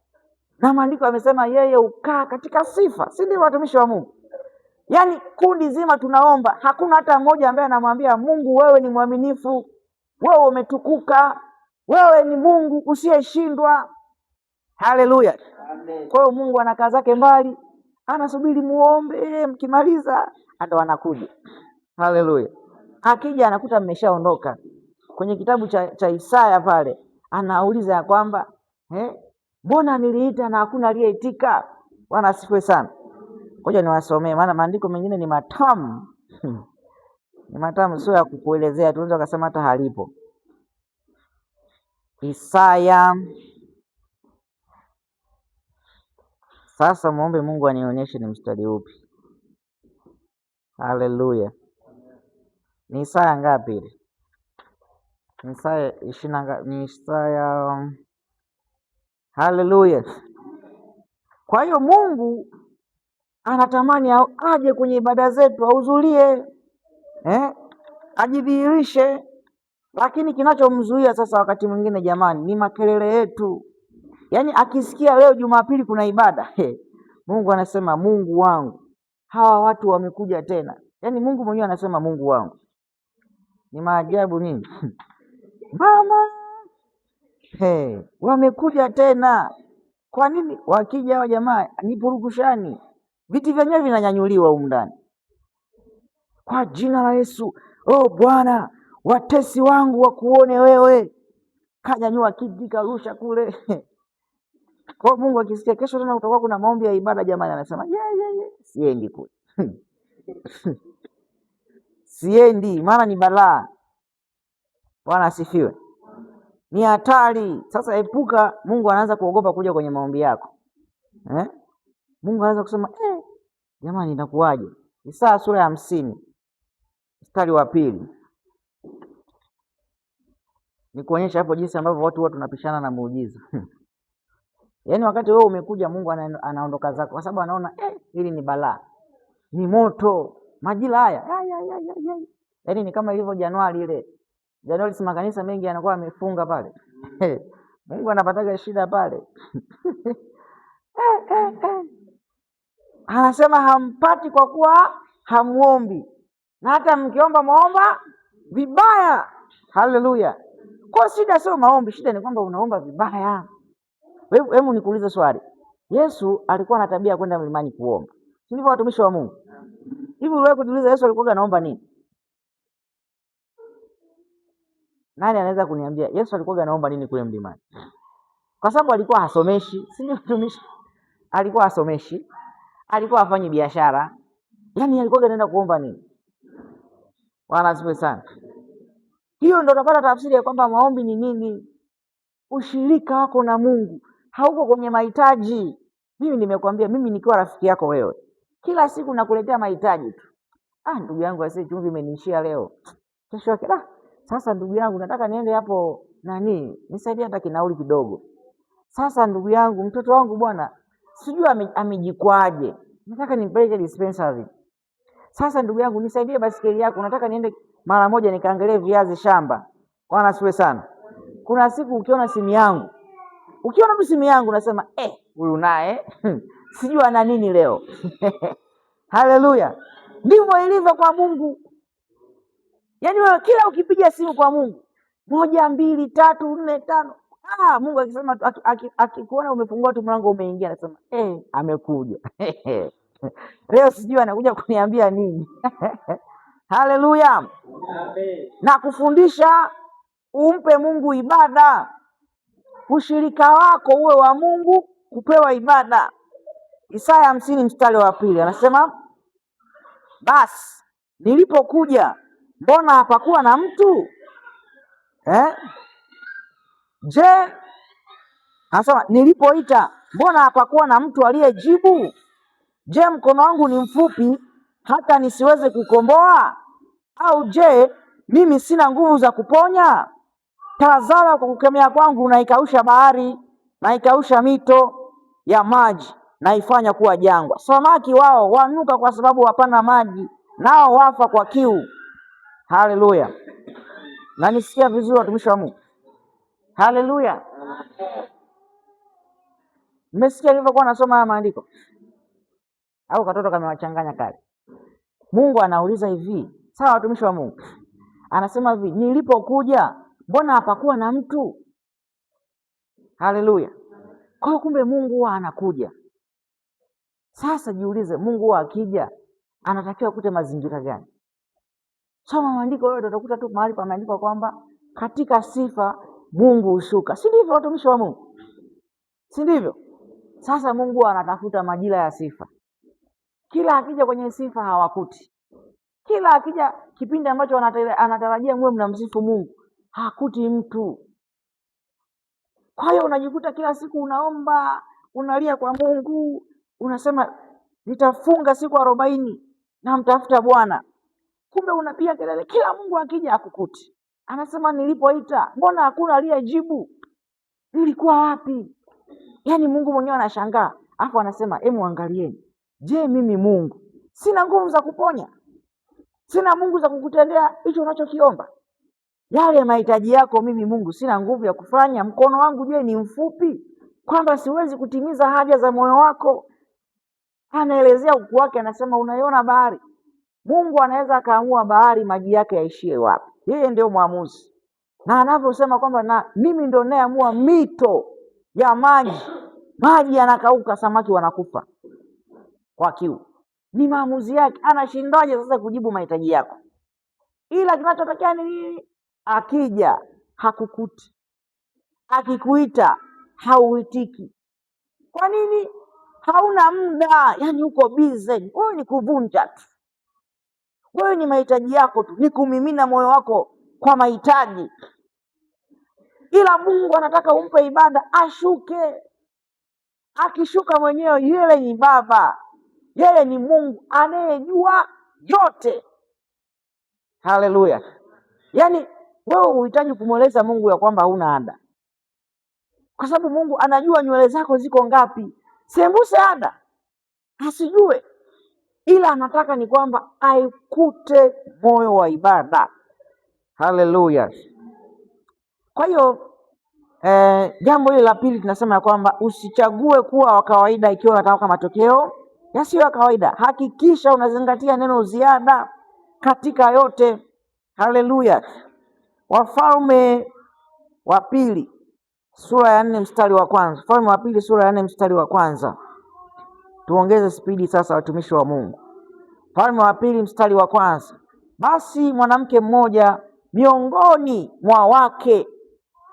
Na maandiko yamesema yeye ukaa katika sifa, si ndio watumishi wa Mungu? Yaani kundi zima tunaomba, hakuna hata mmoja ambaye anamwambia Mungu wewe ni mwaminifu, wewe umetukuka, wewe ni Mungu usiyeshindwa. Haleluya. Kwa hiyo Mungu anakaa zake mbali, anasubiri muombe, mkimaliza ndo anakuja. Haleluya! Akija anakuta mmeshaondoka. Kwenye kitabu cha Isaya pale anauliza ya kwamba mbona niliita na hakuna aliyeitika? Bwana asifiwe sana. Ngoja niwasomee, maana maandiko mengine ni matamu ni matamu, sio ya kukuelezea, tunaweza kusema hata halipo. Isaya. Sasa muombe Mungu anionyeshe ni mstari upi. Haleluya! Ni Isaya ngapi ile? Ni Isaya 20 ni Isaya. Haleluya! Kwa hiyo Mungu anatamani aje kwenye ibada zetu, ahudhurie, ajidhihirishe, lakini kinachomzuia sasa wakati mwingine jamani ni makelele yetu. Yaani akisikia leo Jumapili kuna ibada, Mungu anasema Mungu wangu, hawa watu wamekuja tena. Yaani Mungu mwenyewe anasema Mungu wangu. Ni maajabu nini? Mama, wamekuja tena. Kwa nini? Wakija hao jamaa ni purukushani, viti vyenyewe vinanyanyuliwa huko ndani. Kwa jina la Yesu, Bwana, watesi wangu wakuone wewe. Kanyanyua kiti karusha kule. Kwa Mungu akisikia kesho tena utakuwa kuna maombi ya ibada, jamani anasema siendi kule. Siendi, maana ni balaa. Bwana asifiwe. Ni hatari. Sasa epuka. Mungu anaanza kuogopa kuja kwenye maombi yako. Mungu anaanza kusema jamani inakuwaje? Isaya sura ya 50 mstari wa 2. Ni kuonyesha hapo jinsi ambavyo watu huwa tunapishana na muujiza. Yaani wakati wewe umekuja, Mungu anaondoka zako kwa sababu anaona hili ni balaa. Ni moto. Majira haya. Yaani ni kama ilivyo Januari ile. Januari si makanisa mengi yanakuwa yamefunga pale. Mungu anapataga shida pale. Anasema hampati kwa kuwa hamuombi. Na hata mkiomba maomba vibaya. Haleluya. Kwa shida sio maombi, shida ni kwamba unaomba vibaya. Hebu nikuulize swali. Yesu alikuwa na tabia kwenda mlimani kuomba. Si ndivyo watumishi wa Mungu? Hivi wewe kujiuliza Yesu alikuwa anaomba nini? Nani anaweza kuniambia Yesu alikuwa anaomba nini kule mlimani? Kwa sababu alikuwa hasomeshi, si ndio watumishi? Alikuwa hasomeshi, alikuwa hafanyi biashara. Yaani alikuwa anaenda kuomba nini? Bwana asifiwe sana. Hiyo ndio utapata tafsiri ya kwamba maombi ni nini? Ushirika wako na Mungu. Hauko kwenye mahitaji. Mimi nimekwambia, mimi nikiwa rafiki yako wewe, kila siku nakuletea mahitaji tu. Ndugu yangu asiye chumvi imeniishia leo. Kesho yake sasa ndugu yangu nataka niende hapo nisaidie hata kinauli kidogo. Sasa ndugu yangu, mtoto wangu bwana sijui amejikwaje, nataka nimpeleke dispensary. Sasa ndugu yangu nisaidie basikeli yako, nataka niende mara moja nikaangalie viazi shamba. Bwana asifiwe sana. Kuna siku ukiona simu yangu, tu simu yangu unasema huyu naye sijui ana nini leo. Haleluya. Ndivyo ilivyo kwa Mungu. Yaani wewe kila ukipiga simu kwa Mungu 1, 2, 3, 4, 5, Mungu akisema akikuona umefungua tu mlango umeingia anasema amekuja. Leo sijui anakuja kuniambia nini. Haleluya. Amen. Na kufundisha umpe Mungu ibada. Ushirika wako uwe wa Mungu, kupewa ibada. Isaya 50 mstari wa 2 anasema basi nilipokuja mbona hapakuwa na mtu? Je, anasema nilipoita mbona hapakuwa na mtu aliyejibu? Je, mkono wangu ni mfupi hata nisiweze kukomboa? Au je, mimi sina nguvu za kuponya? Tazama, kwa kukemea kwangu naikausha bahari, naikausha mito ya maji, naifanya kuwa jangwa. Samaki wao wanuka kwa sababu hapana maji, nao wafa kwa kiu. Haleluya. Na nisikia vizuri watumishi wa Mungu. Haleluya. Mmesikia nilivyokuwa nasoma haya maandiko? Au katoto kamewachanganya kale? Mungu anauliza hivi, sawa watumishi wa Mungu. Anasema hivi, nilipokuja mbona hapakuwa na mtu? Haleluya. Kwa hiyo kumbe Mungu huwa anakuja. Sasa jiulize, Mungu huwa akija anatakiwa kute mazingira gani? Soma maandiko yote utakuta tu mahali pameandikwa kwamba katika sifa Mungu hushuka. Si ndivyo watumishi wa Mungu? Si ndivyo? Sasa Mungu anatafuta majira ya sifa. Kila akija kwenye sifa hawakuti. Kila akija kipindi ambacho anatarajia mwe mnamsifu Mungu, hakuti mtu. Kwa hiyo unajikuta kila siku unaomba, unalia kwa Mungu, unasema nitafunga siku 40 na mtafuta Bwana. Kumbe unapiga kelele, kila Mungu akija hakukuti. Anasema nilipoita, mbona hakuna aliyejibu? Nilikuwa wapi? Yaani Mungu mwenyewe anashangaa. Alafu anasema, "Hebu angalieni. Je, mimi Mungu sina nguvu za kuponya? Sina Mungu za kukutendea hicho unachokiomba? Yale mahitaji yako mimi Mungu sina nguvu ya kufanya? Mkono wangu je, ni mfupi kwamba siwezi kutimiza haja za moyo wako?" Anaelezea ukuu wake, anasema unaiona bahari? Mungu anaweza akaamua bahari maji yake yaishie wapi. Yeye ndio mwamuzi. Na anavyosema kwamba na mimi ndio nayeamua mito ya maji yanakauka, samaki wanakufa kwa kiu. Ni maamuzi yake. Anashindaje sasa kujibu mahitaji yako? Ila kinachotokea ni nini? Akija hakukuti, akikuita hauitiki. Kwa nini? Hauna muda, yaani uko busy. Wewe ni kuvunja tu, wewe ni mahitaji yako tu, ni kumimina moyo wako kwa mahitaji. Ila Mungu anataka umpe ibada, ashuke. Akishuka mwenyewe, yeye ni Baba, yeye ni Mungu anayejua yote. Haleluya! Yaani wewe uhitaji kumweleza Mungu ya kwamba hauna ada, kwa sababu Mungu anajua nywele zako ziko ngapi. Sembuse ada, asijue. Ila anataka ni kwamba aikute moyo wa ibada. Haleluya! Kwa hiyo jambo hili la pili tunasema ya kwamba usichague kuwa wa kawaida ikiwa unataka matokeo yasiyo ya kawaida. Hakikisha unazingatia neno ziada katika yote. Haleluya! Wafalme wa pili sura ya 4 mstari wa kwanza. Wafalme wa pili sura ya 4 mstari wa kwanza. Tuongeze spidi sasa, watumishi wa Mungu. Wafalme wa pili mstari wa kwanza. Basi mwanamke mmoja miongoni mwa wake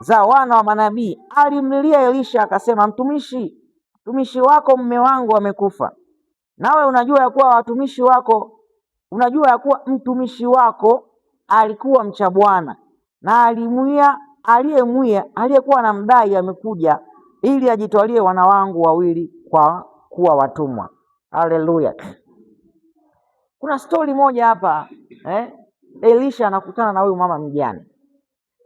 za wana wa manabii alimlilia Elisha akasema, mtumishi wako mume wangu amekufa. Nawe unajua ya kuwa mtumishi wako alikuwa mcha Bwana, na aliyekuwa na mdai amekuja ili ajitwalie wana wangu wawili kwa kuwa watumwa. Haleluya! Kuna stori moja hapa Elisha anakutana na huyu mama mjane.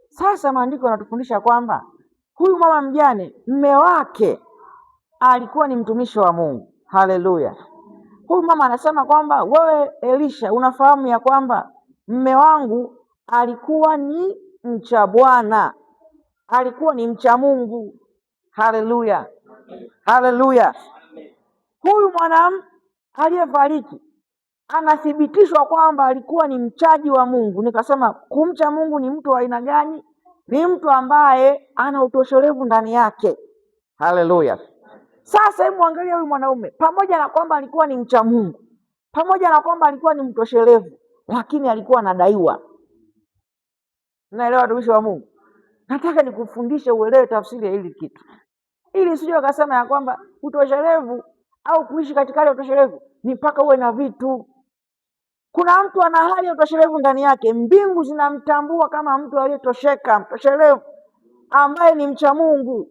Sasa maandiko yanatufundisha kwamba huyu mama mjane mume wake alikuwa ni mtumishi wa Mungu. Haleluya! Huyu mama anasema kwamba wewe Elisha unafahamu ya kwamba mume wangu alikuwa ni mcha Bwana, alikuwa ni mcha Mungu. Haleluya! Haleluya! Huyu mwanamke aliyefariki anathibitishwa kwamba alikuwa ni mchaji wa Mungu. Nikasema kumcha Mungu ni mtu wa aina gani? Ni mtu ambaye ana utoshelevu ndani yake. Haleluya! Sasa hebu angalia huyu mwanaume, pamoja na kwamba alikuwa ni mcha Mungu, pamoja na kwamba alikuwa ni mtoshelevu, lakini alikuwa anadaiwa. Unaelewa watumishi wa Mungu? Nataka nikufundishe uelewe tafsiri ya hili kitu, ili usije ukasema ya kwamba utoshelevu au kuishi katika ile utoshelevu ni mpaka uwe na vitu. Kuna mtu ana hali ya utoshelevu ndani yake, mbingu zinamtambua kama mtu aliyetosheka, mtoshelevu, ambaye ni mcha Mungu,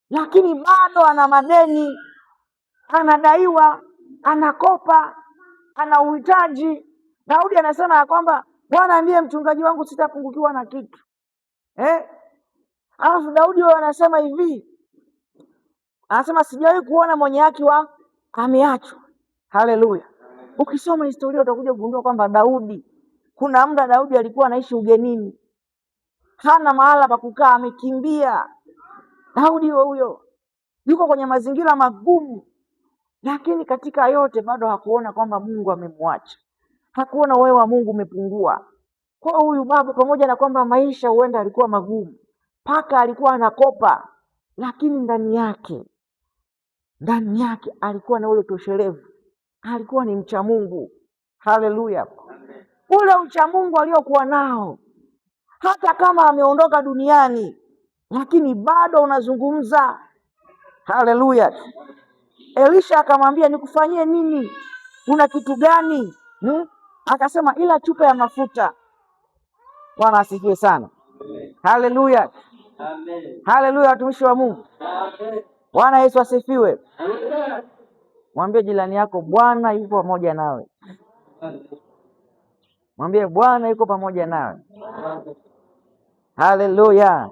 lakini bado ana madeni, anadaiwa, anakopa, ana uhitaji. Daudi anasema ya kwamba Bwana ndiye mchungaji wangu, sitapungukiwa na kitu. Alafu Daudi wao anasema hivi, anasema sijawahi kuona mwenye haki wangu ameachwa. Haleluya! Ukisoma historia utakuja kugundua kwamba Daudi, kuna muda Daudi alikuwa anaishi ugenini, hana mahala pa kukaa, amekimbia. Daudi huyo yuko kwenye mazingira magumu, lakini katika yote bado hakuona kwamba Mungu amemwacha, hakuona wewe wa Mungu umepungua. Kwa huyu baba, pamoja na kwamba maisha huenda alikuwa magumu, paka alikuwa anakopa, lakini ndani yake ndani yake alikuwa na ule utoshelevu, alikuwa ni mcha Mungu. Haleluya! Ule ucha Mungu aliokuwa nao, hata kama ameondoka duniani, lakini bado unazungumza. Haleluya! Elisha akamwambia, nikufanyie nini? Una kitu gani? Akasema, ila chupa ya mafuta. Bwana asifiwe sana. Haleluya, haleluya, watumishi wa Mungu. Bwana Yesu asifiwe. Mwambie jirani yako, Bwana yuko pamoja nawe. Mwambie, Bwana yuko pamoja nawe. Haleluya.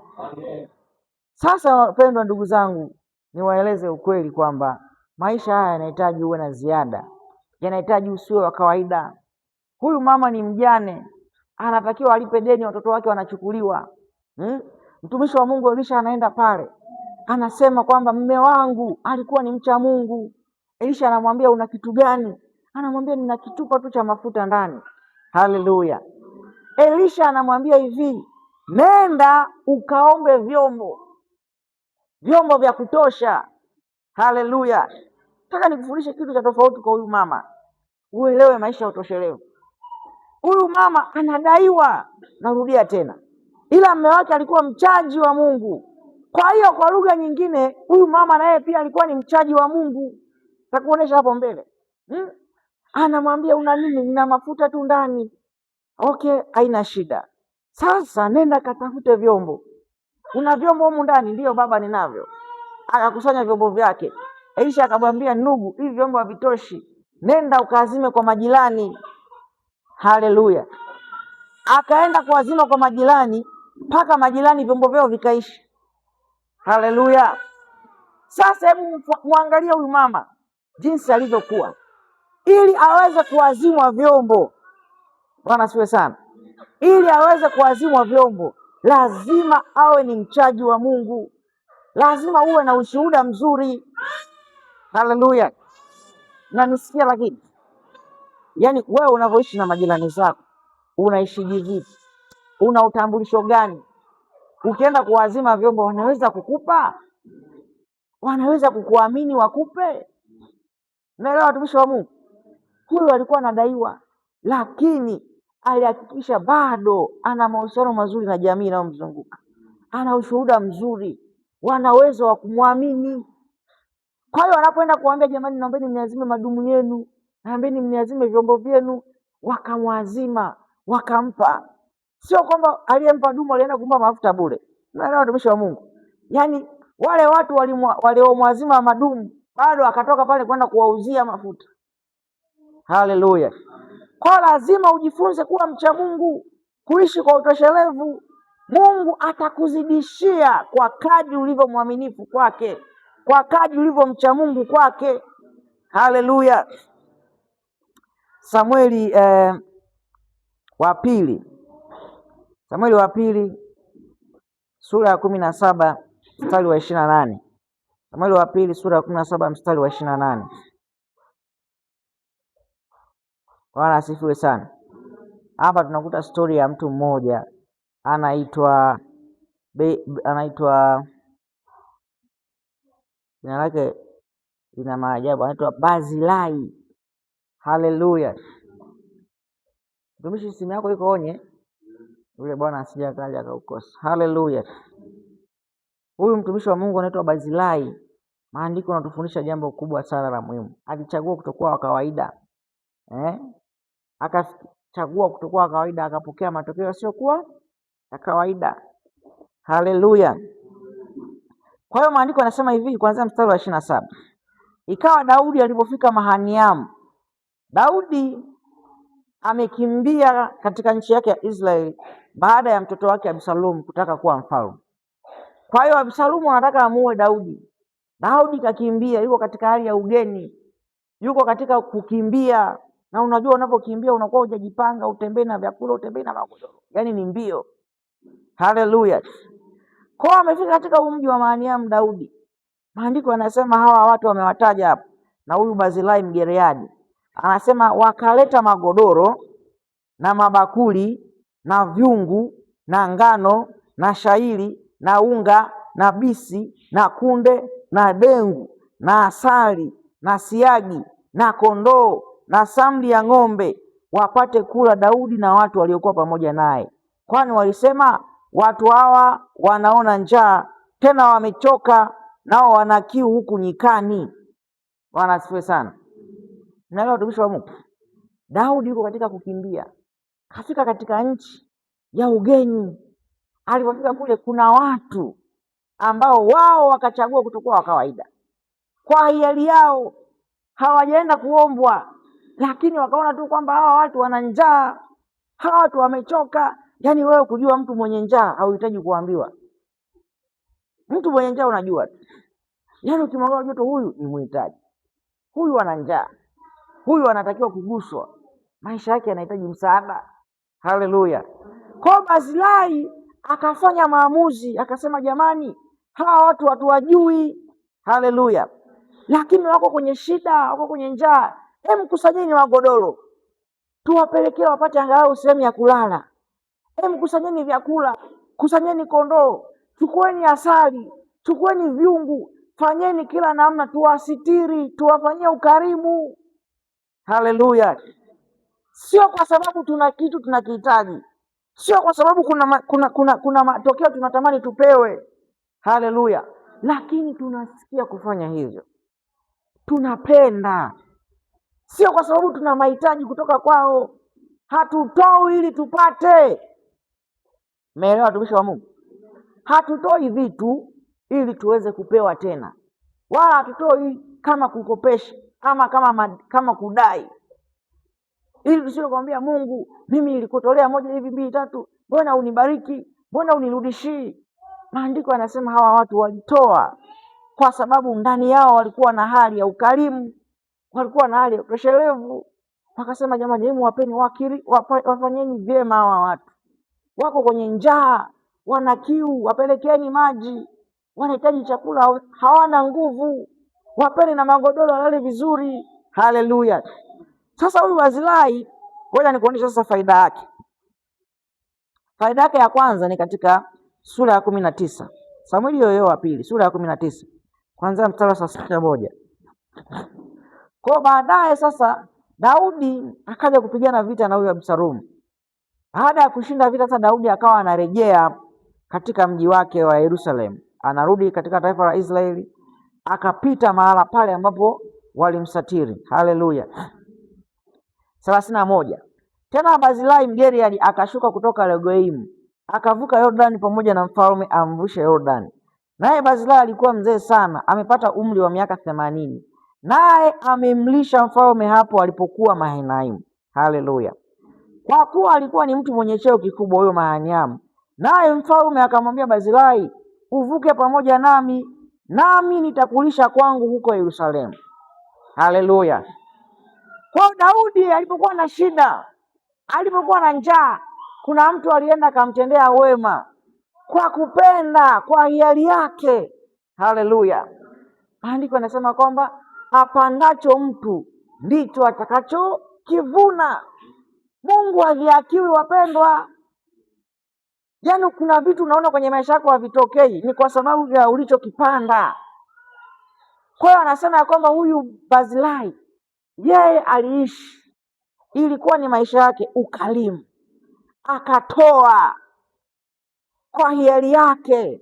Sasa wapendwa ndugu zangu, niwaeleze ukweli kwamba maisha haya yanahitaji uwe na ziada, yanahitaji usiwe wa kawaida. Huyu mama ni mjane, anatakiwa alipe deni, watoto wake wanachukuliwa. Mtumishi wa Mungu Elisha anaenda pale, anasema kwamba mume wangu alikuwa ni mcha Mungu. Elisha anamwambia, una kitu gani? Anamwambia, nina kitupa tu cha mafuta ndani. Haleluya. Elisha anamwambia hivi, nenda ukaombe vyombo vya kutosha. Haleluya. Nataka nikufundishe kitu cha tofauti kwa huyu mama, uelewe maisha ya utoshelevu. Huyu mama anadaiwa, narudia tena, ila mume wake alikuwa mchaji wa Mungu. Kwa hiyo kwa lugha nyingine, huyu mama naye pia alikuwa ni mchaji wa Mungu. Takuonesha hapo mbele. Anamwambia, una nini? Nina mafuta tu ndani. Okay, haina shida. Sasa nenda katafute vyombo. Una vyombo humu ndani? Ndio baba, ninavyo. Akakusanya vyombo vyake. Elisha akamwambia, ndugu, hivi vyombo havitoshi, nenda ukaazime kwa majirani. Haleluya. Akaenda kuazima kwa majirani mpaka majirani vyombo vyao vikaisha. Haleluya. Sasa hebu muangalie huyu mama jinsi alivyokuwa, ili aweze kuazimwa vyombo. Bwana asifiwe sana. Ili aweze kuazimwa vyombo, lazima awe ni mchaji wa Mungu, lazima uwe na ushuhuda mzuri. Haleluya. Na nisikia, lakini yaani wewe unavyoishi na majirani zako, unaishi vipi? Una utambulisho gani? Ukienda kuazima vyombo, wanaweza kukupa? Wanaweza kukuamini wakupe? Naelewa watumishi wa Mungu. Huyu alikuwa anadaiwa, lakini alihakikisha bado ana mahusiano mazuri na jamii inayomzunguka, ana ushuhuda mzuri, wana uwezo wa kumwamini. Kwa hiyo anapoenda kuambia, jamani, naombeni mniazime madumu yenu, naombeni mniazime vyombo vyenu, wakamwazima, wakampa. Sio kwamba aliyempa dumu alienda kumpa mafuta bure. Naelewa watumishi wa Mungu. Yaani wale watu waliomwazima madumu bado akatoka pale kwenda kuwauzia mafuta. Haleluya. Kwa lazima ujifunze kuwa mcha Mungu, kuishi kwa utoshelevu. Mungu atakuzidishia kwa kadri ulivyo mwaminifu kwake, kwa kadri ulivyo mcha Mungu kwake. Haleluya. Samueli wa pili sura ya 17 mstari wa 28. Samueli wa pili sura ya 17 mstari wa 28. Bwana asifiwe sana. Hapa tunakuta stori ya mtu mmoja anaitwa jina lake lina maajabu, anaitwa Barzilai. Haleluya. Mtumishi, simu yako iko onye, yule bwana asija kaja akaukosa. Haleluya. Huyu mtumishi wa Mungu anaitwa Barzilai. Maandiko yanatufundisha jambo kubwa sana la muhimu. Alichagua kutokuwa wa kawaida. Akachagua kutokuwa wa kawaida, akapokea matokeo yasiyokuwa ya kawaida. Haleluya. Kwa hiyo maandiko yanasema hivi kuanzia mstari wa 27. Ikawa Daudi alipofika Mahaniamu. Daudi amekimbia katika nchi yake ya Israeli baada ya mtoto wake Absalomu kutaka kuwa mfalme. Kwa hiyo Absalomu anataka amuue Daudi. Daudi kakimbia, yuko katika hali ya ugeni, yuko katika kukimbia. Na unajua unapokimbia unakuwa hujajipanga, utembee na vyakula, utembee na magodoro, yaani ni mbio. Haleluya. Kwa amefika katika mji wa Mahaniamu Daudi. Maandiko yanasema hawa watu wamewataja hapo, na huyu Barzilai Mgileadi anasema wakaleta magodoro na mabakuli na vyungu na ngano na shairi na unga na bisi na kunde na dengu na asali na siagi na kondoo na samli ya ng'ombe, wapate kula Daudi na watu waliokuwa pamoja naye, kwani walisema, watu hawa wanaona njaa, tena wamechoka, nao wana kiu huku nyikani. Bwana asifiwe sana. Na watumishi wa Mungu, Daudi yuko katika kukimbia, kafika katika nchi ya ugeni. Alipofika kule, kuna watu ambao wao wakachagua kutokuwa wa kawaida, kwa hiari yao, hawajaenda kuombwa, lakini wakaona tu kwamba hawa watu wana njaa, hawa watu wamechoka. Yaani wewe kujua mtu mwenye njaa hauhitaji kuambiwa. Mtu mwenye njaa unajua tu. Yaani ukimwangalia joto, huyu ni mhitaji, huyu ana njaa, huyu anatakiwa kuguswa, maisha yake yanahitaji msaada. Haleluya. Kwa Barzilai akafanya maamuzi, akasema, jamani, hawa watu hatuwajui. Haleluya. Lakini wako kwenye shida, wako kwenye njaa. Kusanyeni magodoro tuwapelekee wapate angalau sehemu ya kulala. Kusanyeni vyakula, kusanyeni kondoo, chukueni asali, chukueni vyungu, fanyeni kila namna, tuwasitiri, tuwafanyie ukarimu. Haleluya. Sio kwa sababu tuna kitu tunakihitaji, sio kwa sababu kuna matokeo tunatamani tupewe. Haleluya. Lakini tunasikia kufanya hivyo, tunapenda, sio kwa sababu tuna mahitaji kutoka kwao. Hatutoi ili tupate. Umeelewa watumishi wa Mungu? Hatutoi vitu ili tuweze kupewa tena, wala hatutoi kama kukopesha kama kudai, ili tusije kumwambia Mungu, mimi nilikutolea moja hivi mbili tatu, mbona unibariki, mbona unirudishii? Maandiko yanasema hawa watu walitoa kwa sababu ndani yao walikuwa na hali ya ukarimu, walikuwa na hali ya utoshelevu. Wakasema, jamani, hebu wapeni wafanyeni vyema hawa watu, wako kwenye njaa, wana kiu, wapelekeni maji, wanahitaji chakula, hawana nguvu, wapeni na magodoro walale vizuri. Haleluya. Sasa huyu Barzilai, ngoja nikuonyesha sasa faida yake. Faida yake ya kwanza ni katika sura ya 19, Samueli yoyo wa pili, sura ya 19 kuanzia mstari wa 31. Kwa baadaye sasa Daudi akaja kupigana vita na huyu Absalomu. Baada ya kushinda vita sasa, Daudi akawa anarejea katika mji wake wa Yerusalemu, anarudi katika taifa la Israeli, akapita mahala pale ambapo walimsatiri. Haleluya. 31. Tena Barzilai Mgeriadi akashuka kutoka Legoimu, akavuka Yordani pamoja na mfalme amvushe Yordani. Naye Barzilai alikuwa mzee sana, amepata umri wa miaka 80, naye amemlisha mfalme hapo alipokuwa Mahanaimu. Haleluya. Kwa kuwa alikuwa ni mtu mwenye cheo kikubwa huyo Mahanaimu, naye mfalme akamwambia Barzilai, uvuke pamoja nami nitakulisha kwangu huko Yerusalemu. Haleluya. Kwa Daudi alipokuwa na shida, alipokuwa na njaa, kuna mtu alienda akamtendea wema kwa kupenda, kwa hiari yake. Haleluya. Maandiko yanasema kwamba apandacho mtu ndicho atakachokivuna. Mungu hadhihakiwi wapendwa. Yaani kuna vitu unaona kwenye maisha yako havitokei, ni kwa sababu ya ulichokipanda. Kwa hiyo anasema ya kwamba huyu Barzilai yeye aliishi, ilikuwa ni maisha yake ukarimu, akatoa kwa hiari yake,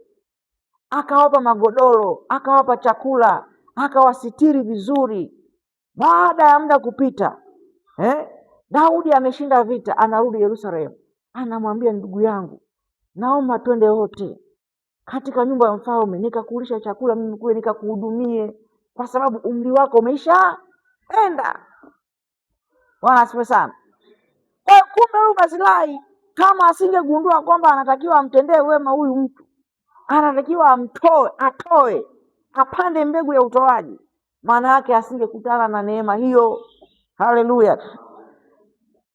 akawapa magodoro, akawapa chakula, akawasitiri vizuri. Baada ya muda kupita, Daudi ameshinda vita, anarudi Yerusalemu, anamwambia, ndugu yangu, naomba twende wote katika nyumba ya mfalme, nikakulisha chakula mimi kule, nikakuhudumie, kwa sababu umri wako umeisha enda. Bwana asifiwe sana. Kwa kumbe huyu Barzilai kama asingegundua kwamba anatakiwa amtendee wema huyu mtu, anatakiwa atoe, apande mbegu ya utoaji, maana yake asingekutana na neema hiyo. Haleluya.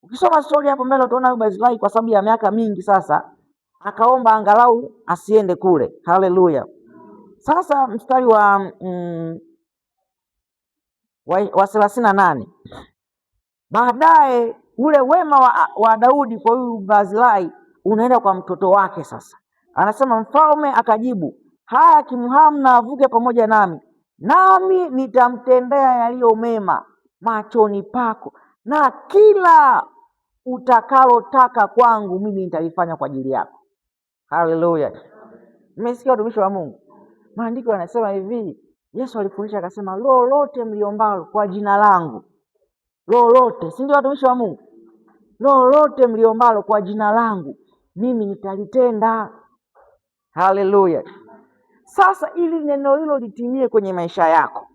Ukisoma story hapo mbele utaona huyu Barzilai kwa sababu ya miaka mingi sasa akaomba angalau asiende kule. Haleluya. Sasa mstari wa 38. Baadaye ule wema wa Daudi kwa huyu Barzilai unaenda kwa mtoto wake sasa. Anasema, mfalme akajibu, haya Kimhamu na avuke pamoja nami nitamtendea yaliyo mema machoni pako, na kila utakalotaka kwangu mimi nitalifanya kwa ajili yako. Haleluya! Mmesikia watumishi wa Mungu? Maandiko yanasema hivi, Yesu alifundisha akasema, lolote mliombalo kwa jina langu, lolote, si ndio watumishi wa Mungu? Lolote mliombalo kwa jina langu mimi nitalitenda. Haleluya! Sasa ili neno hilo litimie kwenye maisha yako,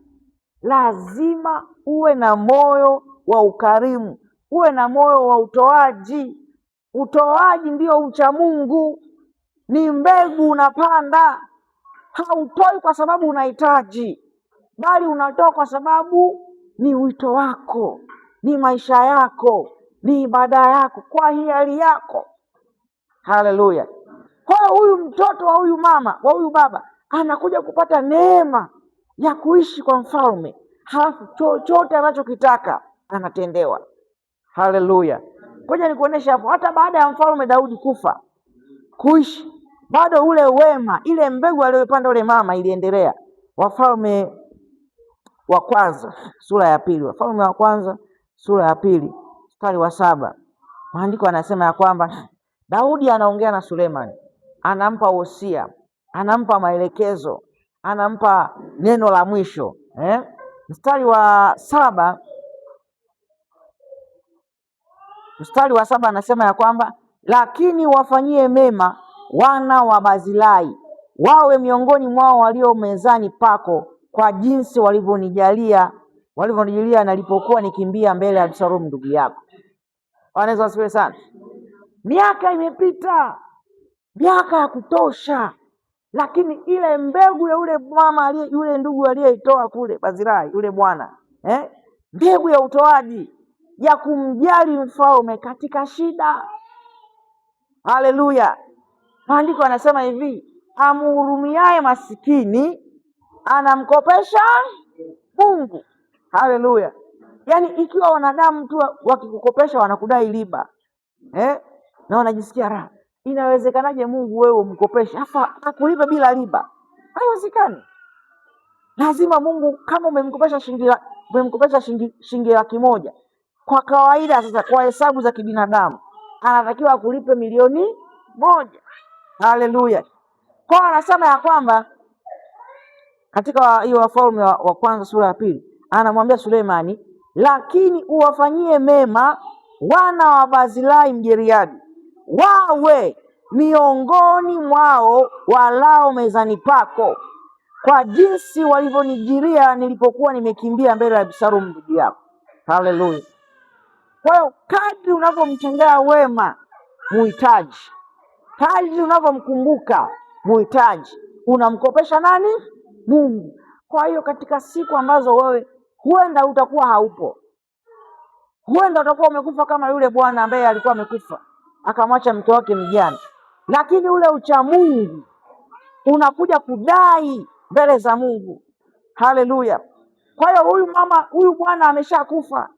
lazima uwe na moyo wa ukarimu, uwe na moyo wa utoaji. Utoaji ndio ucha Mungu, ni mbegu unapanda. Hautoi kwa sababu unahitaji, bali unatoa kwa sababu ni wito wako, ni maisha yako, ni ibada yako, kwa hiari yako. Haleluya! Kwa hiyo huyu mtoto wa huyu mama, wa huyu baba, anakuja kupata neema ya kuishi kwa mfalme, halafu chochote anachokitaka anatendewa. Haleluya! Ngoja nikuonesha hapo, hata baada ya mfalme Daudi kufa kuishi, bado ule wema, ile mbegu aliyopanda ule mama iliendelea. Wafalme wa kwanza sura ya pili, Wafalme wa kwanza sura ya pili mstari wa 7, maandiko anasema ya kwamba Daudi anaongea na Sulemani, anampa wosia, anampa maelekezo, anampa neno la mwisho. Mstari wa 7 anasema ya kwamba, lakini wafanyie mema wana wa Barzilai, wawe miongoni mwao walio mezani pako, kwa jinsi walivyonijalia nalipokuwa nikimbia mbele ya Absalomu ndugu yako. Wanaweza wasiwe sana. Miaka imepita, miaka ya kutosha, lakini ile mbegu ya yule mama yule ndugu aliyeitoa kule Barzilai, yule bwana, mbegu ya utoaji, ya kumjali mfalme katika shida. Haleluya! Maandiko anasema hivi, amhurumiaye masikini anamkopesha Mungu. Haleluya! Yaani ikiwa wanadamu tu wakikukopesha wanakudai riba, na wanajisikia raha, inawezekanaje Mungu wewe umkopeshe afa akulipe bila riba? Haiwezekani. Lazima Mungu, kama umemkopesha shilingi 1,000,000, kwa kawaida sasa, kwa hesabu za kibinadamu, anatakiwa akulipe 1,000,000. Haleluya! Kwa anasema ya kwamba katika hiyo Wafalme wa kwanza sura ya pili, anamwambia Sulemani, lakini uwafanyie mema wana wa Barzilai Mgiriadi, wawe miongoni mwao walao mezani pako, kwa jinsi walivyonijiria nilipokuwa nimekimbia mbele ya Absalomu ndugu yako. Haleluya! Kwa hiyo kadri unavyomtendea wema muhitaji, kadri unavyomkumbuka muhitaji, unamkopesha nani? Mungu. Kwa hiyo katika siku ambazo wewe huenda utakuwa haupo, huenda utakuwa umekufa kama yule bwana ambaye alikuwa amekufa akamwacha mke wake mjane, lakini ule ucha Mungu unakuja kudai mbele za Mungu. Haleluya! Kwa hiyo huyu bwana ameshakufa,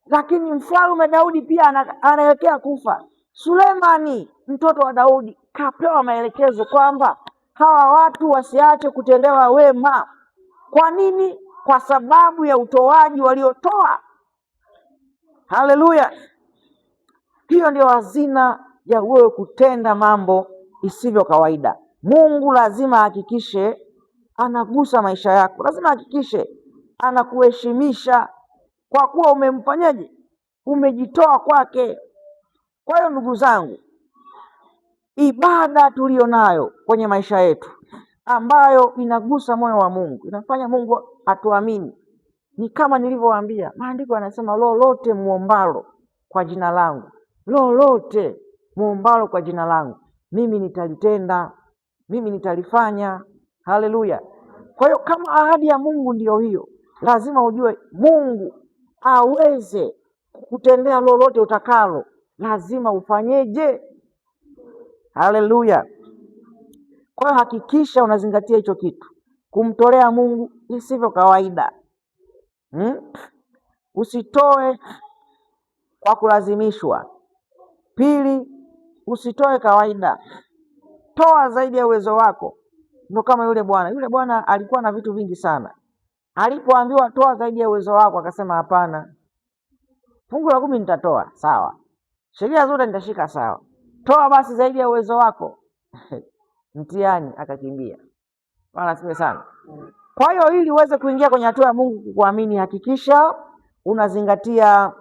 lakini mfalme Daudi pia anaelekea kufa. Sulemani mtoto wa Daudi kapewa maelekezo kwamba hawa watu wasiache kutendewa wema. Kwa nini? Kwa sababu ya utoaji waliotoa. Haleluya! Hiyo ndio hazina ya wewe kutenda mambo isivyo kawaida. Mungu lazima ahakikishe anagusa maisha yako, lazima ahakikishe anakuheshimisha, kwa kuwa umemfanyaje? Umejitoa kwake. Kwa hiyo ndugu zangu, ibada tuliyo nayo kwenye maisha yetu ambayo inagusa moyo wa Mungu, inafanya Mungu atuamini, ni kama nilivyowaambia, maandiko yanasema, lolote muombalo kwa jina langu, lolote muombalo kwa jina langu, mimi nitalitenda, mimi nitalifanya. Haleluya! Kwa hiyo kama ahadi ya Mungu ndiyo hiyo, lazima ujue Mungu aweze kukutendea lolote utakalo, lazima ufanyeje? Haleluya! Kwa hiyo hakikisha unazingatia hicho kitu, kumtolea Mungu isivyo kawaida. Usitoe kwa kulazimishwa. Pili, usitoe kawaida, toa zaidi ya uwezo wako. Ndio kama yule bwana alikuwa na vitu vingi sana, Alipoambiwa toa zaidi ya uwezo wako, akasema hapana, fungu la 10 nitatoa, sawa, sheria zote nitashika, sawa, toa basi zaidi ya uwezo wako. Mtihani, akakimbia. Bwana asifiwe sana. Kwa hiyo ili uweze kuingia kwenye hatua ya Mungu kukuamini, hakikisha unazingatia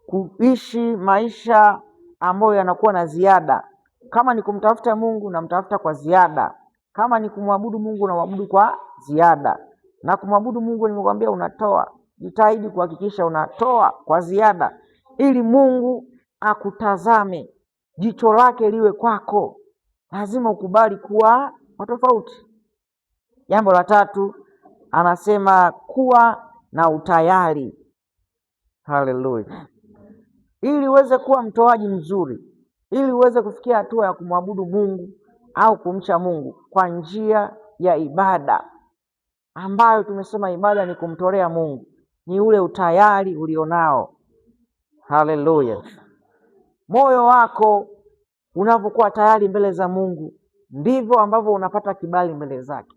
kuishi maisha ambayo yanakuwa na ziada. Kama ni kumtafuta Mungu, namtafuta kwa ziada. Kama ni kumwabudu Mungu, unamwabudu kwa ziada. Na kumwabudu Mungu, nimekwambia, unatoa. Jitahidi kuhakikisha unatoa kwa ziada, ili Mungu akutazame, jicho lake liwe kwako. Lazima ukubali kuwa tofauti. Jambo la 3, anasema kuwa na utayari. Haleluya. Ili uweze kuwa mtoaji mzuri, ili uweze kufikia hatua ya kumwabudu Mungu au kumcha Mungu kwa njia ya ibada, ambayo tumesema ibada ni kumtolea Mungu, ni ule utayari ulionao. Haleluya. Moyo wako unapokuwa tayari mbele za Mungu, ndivyo ambavyo unapata kibali mbele zake.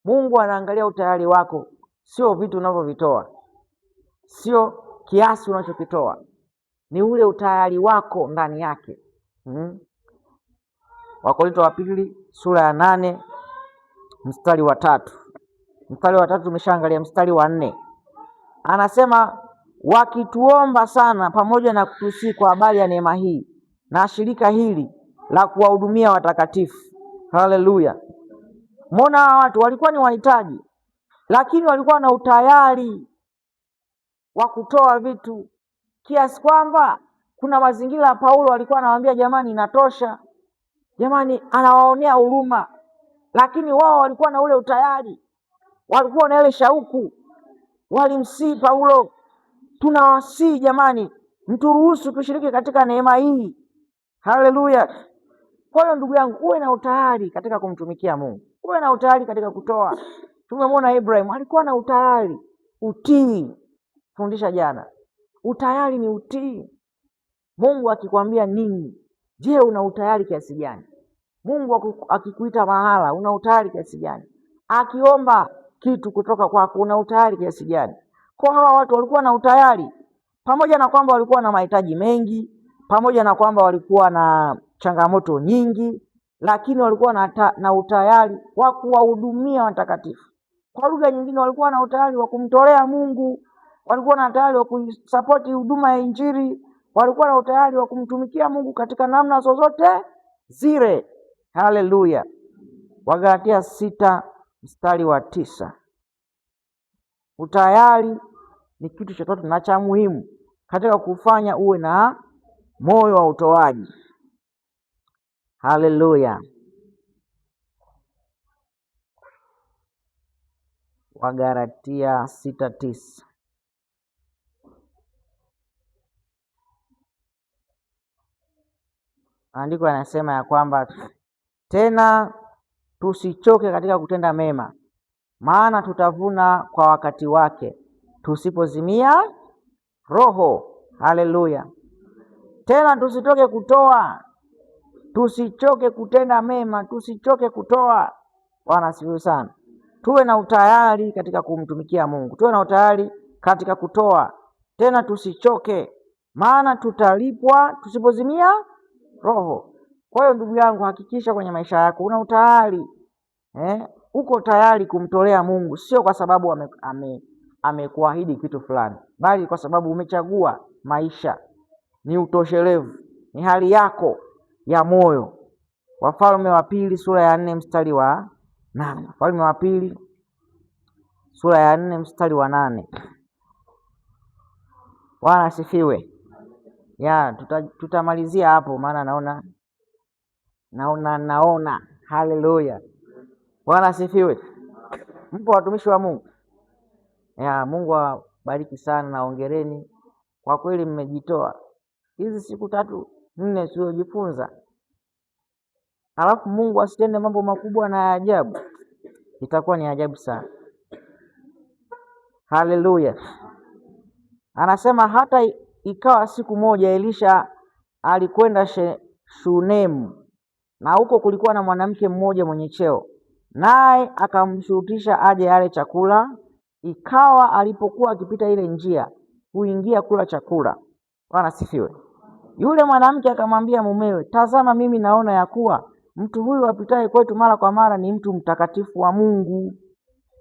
Mungu anaangalia utayari wako, sio vitu unavyovitoa, sio kiasi unachokitoa, ni ule utayari wako ndani yake. Wakorintho wa pili sura ya 8 mstari wa 3. Mstari wa 3 tumeshaangalia. Mstari wa 4 anasema, wakituomba sana pamoja na kutusii kwa habari ya neema hii na shirika hili la kuwahudumia watakatifu. Haleluya. Mbona watu walikuwa ni wahitaji, lakini walikuwa na utayari wa kutoa vitu, kiasi kwamba kuna mazingira ya Paulo alikuwa anawaambia, jamani, inatosha, jamani, anawaonea huruma. Lakini wao walikuwa na ule utayari, walikuwa na ile shauku, walimsii Paulo, tunawasii jamani, mturuhusu tushiriki katika neema hii. Haleluya. Kwa hiyo ndugu yangu, uwe na utayari katika kumtumikia Mungu, uwe na utayari katika kutoa. Tumemwona Ibrahim alikuwa na utayari, utii. Fundisha jana, utayari ni utii. Mungu akikwambia nini, je, una utayari kiasi gani? Mungu akikuita mahala, una utayari kiasi gani? Akiomba kitu kutoka kwako, una utayari kiasi gani? Kwa hawa watu walikuwa na utayari, pamoja na kwamba walikuwa na mahitaji mengi, pamoja na kwamba walikuwa na changamoto nyingi, lakini walikuwa na utayari wa kuwahudumia watakatifu. Kwa lugha nyingine, walikuwa na utayari wa kumtolea Mungu, walikuwa na utayari wa kusapoti huduma ya Injili, walikuwa na utayari wa kumtumikia Mungu katika namna zozote zile. Haleluya. Wagalatia 6 mstari wa 9. Utayari ni kitu chochote na cha muhimu katika kufanya uwe na moyo wa utoaji. Haleluya. Wagalatia 6:9. Andiko anasema ya kwamba tena tusichoke katika kutenda mema, maana tutavuna kwa wakati wake, tusipozimia roho. Haleluya. Tena tusitoke kutoa, tusichoke kutenda mema, tusichoke kutoa. Bwana asifiwe sana. Tuwe na utayari katika kumtumikia Mungu, tuwe na utayari katika kutoa, tena tusichoke, maana tutalipwa tusipozimia roho. Kwa hiyo ndugu yangu, hakikisha kwenye maisha yako una utayari, uko tayari kumtolea Mungu, sio kwa sababu amekuahidi kitu fulani, bali kwa sababu umechagua maisha. Ni utoshelevu, ni hali yako ya moyo. Wafalme wa pili sura ya 4 mstari wa 8. Wafalme wa pili sura ya 4 mstari wa 8. Bwana asifiwe. Tutamalizia hapo, maana naona. Haleluya. Bwana asifiwe. Mpo watumishi wa Mungu? Mungu awabariki sana na hongereni. Kwa kweli mmejitoa hizi siku 3-4 tuliojifunza, alafu Mungu asitende mambo makubwa na ajabu, itakuwa ni ajabu sana. Haleluya. Anasema hata ikawa siku moja Elisha alikwenda Shunemu, na huko kulikuwa na mwanamke mmoja mwenye cheo, naye akamshurutisha aje ale chakula. Ikawa alipokuwa akipita ile njia, huingia kula chakula. Bwana sifiwe. Yule mwanamke akamwambia mumewe, tazama, mimi naona ya kuwa mtu huyu apitaye kwetu mara kwa mara ni mtu mtakatifu wa Mungu,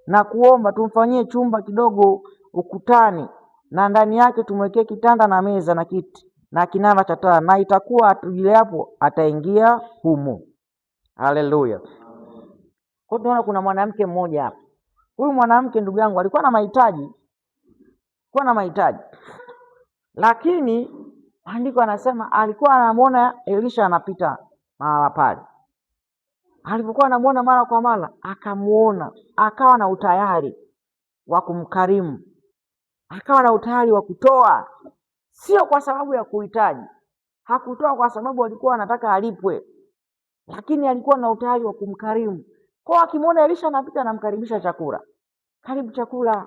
na kuomba tumfanyie chumba kidogo ukutani, na ndani yake tumwekee kitanda na meza na kiti na kinara cha taa, na itakuwa atujileapo ataingia humo. Haleluya. Kwa tunaona kuna mwanamke mmoja hapa. Huyu mwanamke, ndugu yangu, alikuwa na mahitaji, lakini andiko anasema alikuwa anamuona Elisha anapita mahala pale. Alipokuwa anamuona mara kwa mara, akamuona, akawa na utayari wa kumkarimu, akawa na utayari wa kutoa, sio kwa sababu ya kuhitaji. Hakutoa kwa sababu alikuwa anataka alipwe, lakini alikuwa na utayari wa kumkarimu. Kwa akimuona Elisha anapita, anamkaribisha chakula, karibu chakula.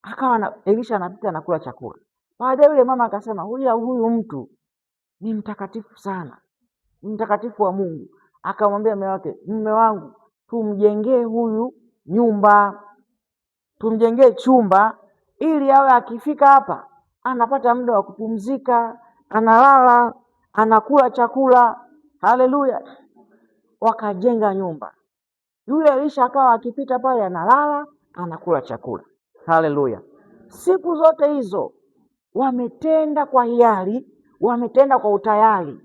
Akawa na Elisha anapita na kula chakula. Baadaye yule mama akasema, huyu mtu ni mtakatifu sana, ni mtakatifu wa Mungu. Akamwambia mume wake, mume wangu, tumjengee huyu nyumba, tumjengee chumba, ili awe akifika hapa anapata muda wa kupumzika, analala, anakula chakula. Haleluya. Wakajenga nyumba. Yule Elisha akawa akipita pale analala, anakula chakula. Haleluya. Siku zote hizo wametenda kwa hiari, wametenda kwa utayari.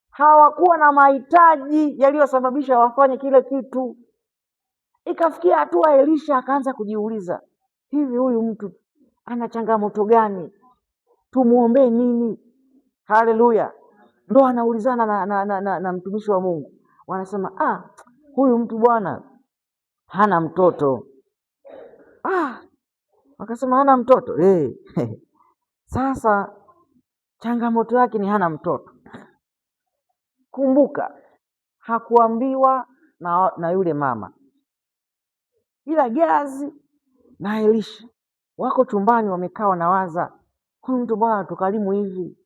Hawakuwa na mahitaji yaliyosababisha wafanye kile kitu. Ikafikia hatua Elisha akaanza kujiuliza, hivi huyu mtu ana changamoto gani? Tumuombee nini? Haleluya. Ndo anaulizana na mtumishi wa Mungu. Wanasema, huyu mtu bwana hana mtoto. Wakasema hana mtoto. Sasa changamoto yake ni hana mtoto. Kumbuka, hakuambiwa na yule mama, ila Gehazi na Elisha wako chumbani wamekaa wanawaza, huyu mtu bwana atukarimu hivi,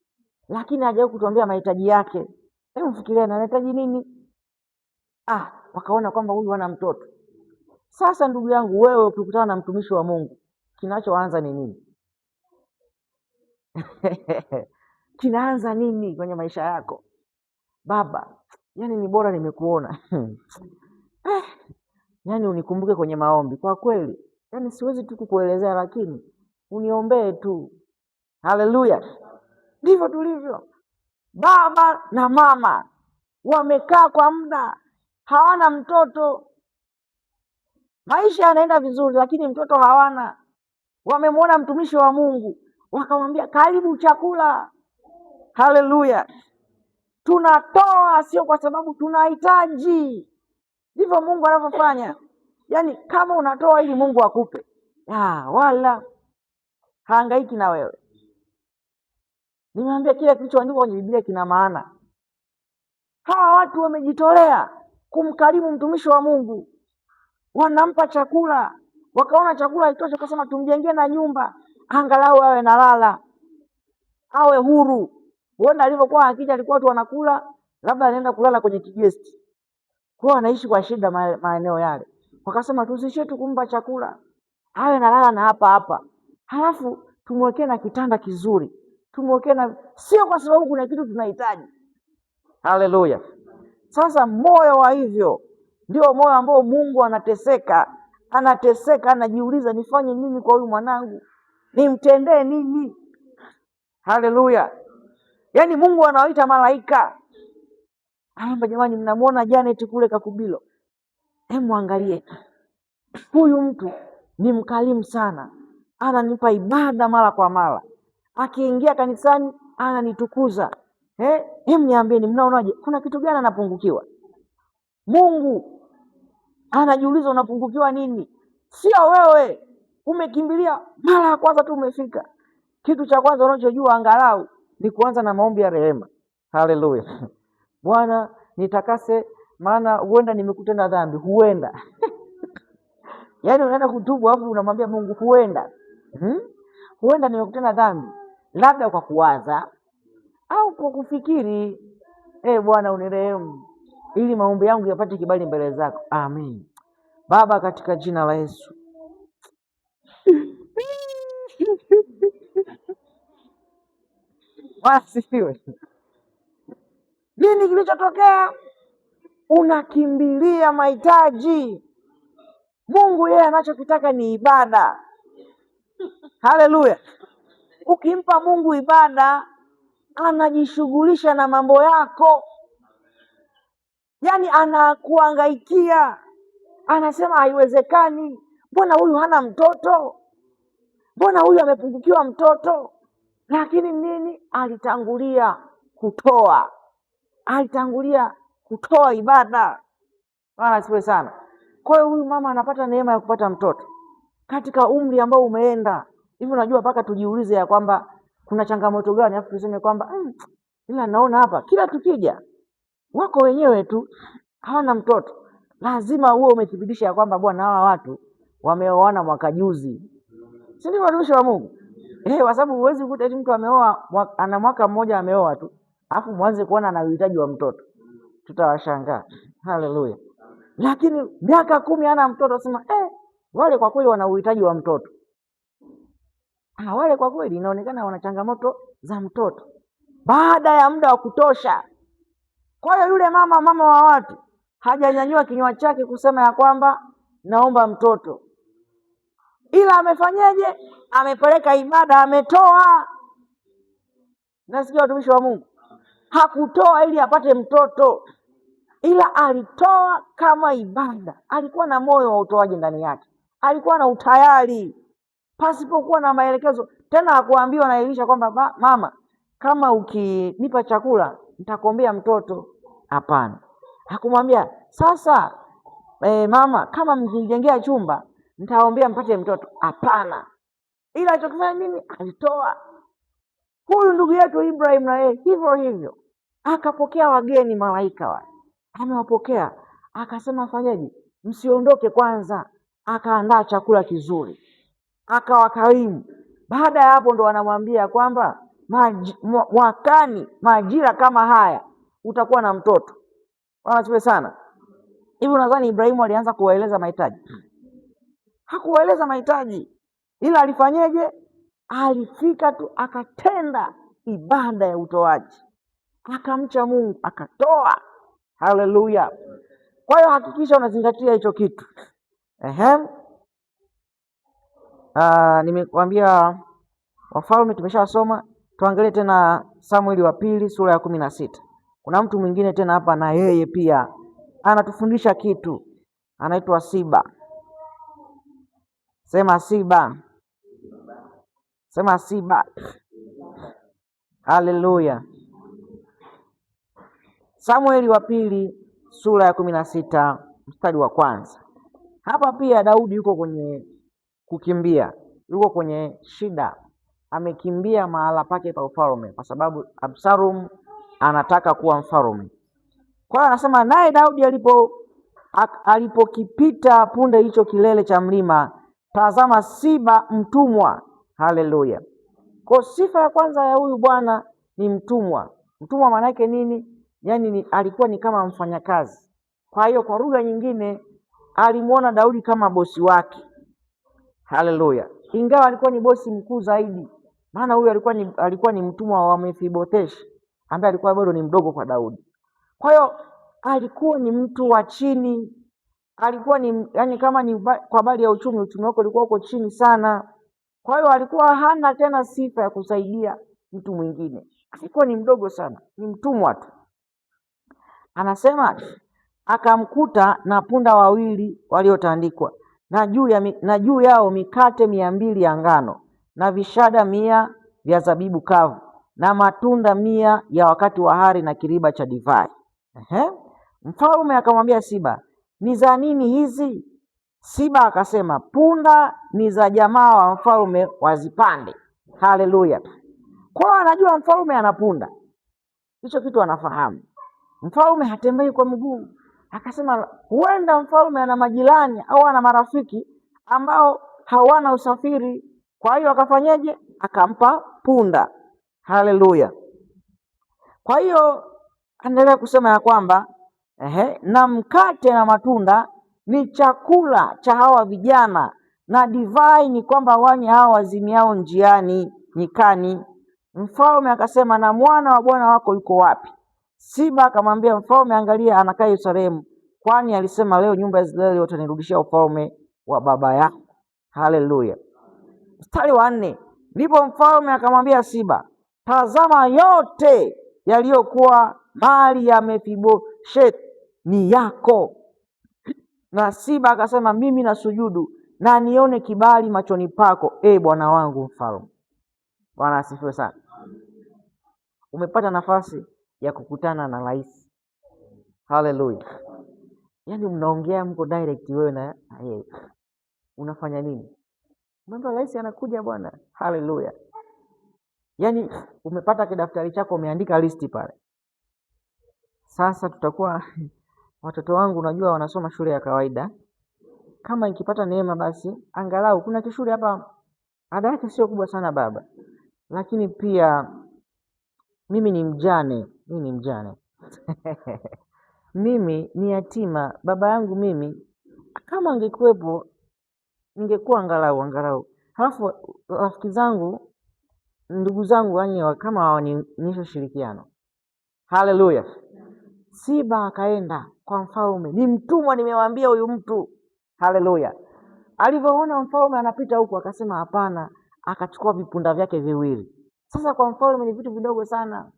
lakini hajawahi kutuambia mahitaji yake. Hebu fikiria, anahitaji nini? Wakaona kwamba huyu hana mtoto. Sasa ndugu yangu, wewe ukikutana na mtumishi wa Mungu, kinachoanza ni nini? Kinaanza nini kwenye maisha yako? Baba, yani ni bora nimekuona. Yani unikumbuke kwenye maombi. Kwa kweli, yani siwezi tu kukuelezea, lakini uniombee tu. Haleluya. Ndivyo tulivyo. Baba na mama wamekaa kwa muda, hawana mtoto. Maisha yanaenda vizuri, lakini mtoto hawana. Wamemwona mtumishi wa Mungu, wakamwambia karibu chakula. Haleluya. Tunatoa sio kwa sababu tunahitaji. Ndivyo Mungu anavyofanya. Yaani kama unatoa ili Mungu akupe, wala haangaiki na wewe. Nimeambia kile kilichoandikwa kwenye Biblia kina maana. Hawa watu wamejitolea kumkarimu mtumishi wa Mungu, wanampa chakula. Wakaona chakula haitoshi, wakasema tumjengee na nyumba, angalau awe nalala, awe huru. Huenda alivyokuwa akija alikuwa tu wanakula, labda anaenda kulala kwenye kigesti, kwa anaishi kwa shida maeneo yale. Wakasema tusishie tu kumpa chakula, awe nalala na hapa, halafu tumwekee na kitanda kizuri, tumwekee na, sio kwa sababu kuna kitu tunahitaji. Haleluya. Sasa moyo wa hivyo ndio moyo ambao Mungu anateseka, anajiuliza, nifanye nini kwa huyu mwanangu? Nimtendee nini? Haleluya. Yaani Mungu anawaita malaika. Anaomba, jamani, mnamuona Janet kule Kakubilo? Hebu angalie. Huyu mtu ni mkarimu sana. Ananipa ibada mara kwa mara. Akiingia kanisani ananitukuza. Hebu niambieni, mnaonaje? Kuna kitu gani anapungukiwa? Mungu anajiuliza, unapungukiwa nini? Sio wewe umekimbilia mara ya kwanza tu umefika. Kitu cha kwanza unachojua angalau ni kuanza na maombi ya rehema. Haleluya. Bwana nitakase, maana huenda nimekutenda dhambi. Huenda yaani unaenda kutubu alafu unamwambia Mungu huenda nimekutenda dhambi, labda kwa kuwaza au kwa kufikiri. Bwana unirehemu ili maombi yangu yapate kibali mbele zako. Amen. Baba, katika jina la Yesu wasifiwe. Nini kilichotokea? Unakimbilia mahitaji. Mungu yeye anachokitaka ni ibada. Haleluya! Ukimpa Mungu ibada, anajishughulisha na mambo yako, yaani anakuangaikia. Anasema haiwezekani, mbona huyu hana mtoto, mbona huyu amepungukiwa mtoto? Lakini nini? Alitangulia kutoa ibada. Bwana siwe sana. Kwa hiyo huyu mama anapata neema ya kupata mtoto katika umri ambao umeenda hivi. Unajua mpaka tujiulize ya kwamba kuna changamoto gani, afu tuseme kwamba ila naona hapa kila tukija wako wenyewe tu hawana mtoto. Lazima uwe umethibitisha ya kwamba bwana, hawa watu wameoana mwaka juzi, si ndio watumishi wa Mungu? Kwa sababu huwezi kukuta eti mtu ameoa ana mwaka mmoja ameoa tu afu mwanze kuona ana uhitaji wa mtoto, tutawashangaa. Haleluya! Lakini miaka 10 hana mtoto, sema wale kwa kweli wana uhitaji wa mtoto. Wale kwa kweli inaonekana wana changamoto za mtoto baada ya muda wa kutosha. Kwa hiyo yule mama wa watu hajanyanyua kinywa chake kusema ya kwamba naomba mtoto, ila amefanyeje? Amepeleka ibada, ametoa. Nasikia watumishi wa Mungu, hakutoa ili apate mtoto, ila alitoa kama ibada. Alikuwa na moyo wa utoaji ndani yake, alikuwa na utayari pasipokuwa na maelekezo. Tena hakuambiwa na Elisha kwamba mama, kama ukinipa chakula nitakuombea mtoto. Hapana, hakumwambia sasa mama, kama mkinijengea chumba nitaombea mpate mtoto. Hapana, ila alichokifanya nini? Alitoa. Huyu ndugu yetu Ibrahim na yeye hivyo hivyo akapokea wageni, malaika wale amewapokea, akasema fanyeje? Msiondoke kwanza. Akaandaa chakula kizuri, akawakarimu. Baada ya hapo ndo anamwambia kwamba mwakani majira kama haya utakuwa na mtoto. Wanasiwe sana. Hivi unadhani Ibrahimu alianza kuwaeleza mahitaji? Hakuwaeleza mahitaji, ila alifanyeje? Alifika tu akatenda ibada ya utoaji, akamcha Mungu, akatoa. Haleluya! Kwa hiyo hakikisha unazingatia hicho kitu. Nimekuambia Wafalme tumeshasoma, tuangalie tena Samueli wa pili sura ya 16. Kuna mtu mwingine tena hapa na yeye pia anatufundisha kitu, anaitwa Siba. Sema Siba, sema Siba. Haleluya! Samueli wa pili sura ya 16 mstari wa 1. Hapa pia Daudi yuko kwenye kukimbia, yuko kwenye shida, amekimbia mahala pake pa ufalme kwa sababu Absalom anataka kuwa mfalme. Kwa hiyo anasema, naye Daudi alipokipita punde hicho kilele cha mlima, tazama Siba mtumwa. Haleluya! Kwa sifa ya kwanza ya huyu bwana ni mtumwa. Mtumwa maana yake nini? Yaani alikuwa ni kama mfanyakazi. Kwa hiyo kwa lugha nyingine alimuona Daudi kama bosi wake. Haleluya! Ingawa alikuwa ni bosi mkuu zaidi, maana huyu alikuwa ni mtumwa wa Mefibothesh ambaye alikuwa bado ni mdogo kwa Daudi. Kwa hiyo alikuwa ni mtu wa chini, alikuwa ni yani kama ni kwa habari ya uchumi wake ulikuwa uko chini sana. Kwa hiyo alikuwa hana tena sifa ya kusaidia mtu mwingine, alikuwa ni mdogo sana, ni mtumwa tu. Anasema akamkuta na punda wawili waliotandikwa, na juu yao mikate 200 ya ngano na vishada 100 vya zabibu kavu na matunda 100 ya wakati wa hari na kiriba cha divai. Mfalme akamwambia Siba, ni za nini hizi? Siba akasema, punda ni za jamaa wa mfalme, wazipande. Haleluya! Kwa anajua mfalme ana punda, hicho kitu anafahamu. Mfalme hatembei kwa mguu. Akasema huenda mfalme ana majirani au ana marafiki ambao hawana usafiri, kwa hiyo akafanyeje? Akampa punda. Haleluya! Kwa hiyo endelea kusema ya kwamba na mkate na matunda ni chakula cha hawa vijana, na divai ni kwamba wanye hawa wazimiao njiani nyikani. Mfalme akasema, na mwana wa bwana wako yuko wapi? Siba akamwambia mfalme, angalia, anakaa Yerusalemu, kwani alisema, leo nyumba ya Israeli watanirudishia ufalme wa baba yao. Haleluya. Mstari wa 4, ndipo mfalme akamwambia Siba, tazama, yote yaliyokuwa mali ya Mefiboshethi ni yako. Na Siba akasema, mimi nasujudu na nione kibali machoni pako, bwana wangu mfalme. Bwana asifiwe sana. Umepata nafasi ya kukutana na rais. Haleluya. Yaani mnaongea, mko direct wewe na yeye. Unafanya nini? Mambo rais anakuja bwana. Haleluya. Yaani umepata kidaftari chako, umeandika listi pale. Sasa tutakuwa watoto wangu unajua wanasoma shule ya kawaida. Kama ikipata neema basi angalau kuna kishule hapa, ada yake sio kubwa sana baba. Lakini pia mimi ni mjane. Mimi ni yatima. Baba yangu mimi kama angekuwepo ningekuwa angalau. Halafu rafiki zangu, ndugu zangu wenyewe kama hawanionyesha shirikiano. Haleluya. Siba akaenda kwa mfalme, ni mtumwa, nimewaambia huyu mtu. Haleluya. Alivyoona mfalme anapita huku akasema hapana, akachukua vipunda vyake viwili. Sasa kwa mfalme ni vitu vidogo sana,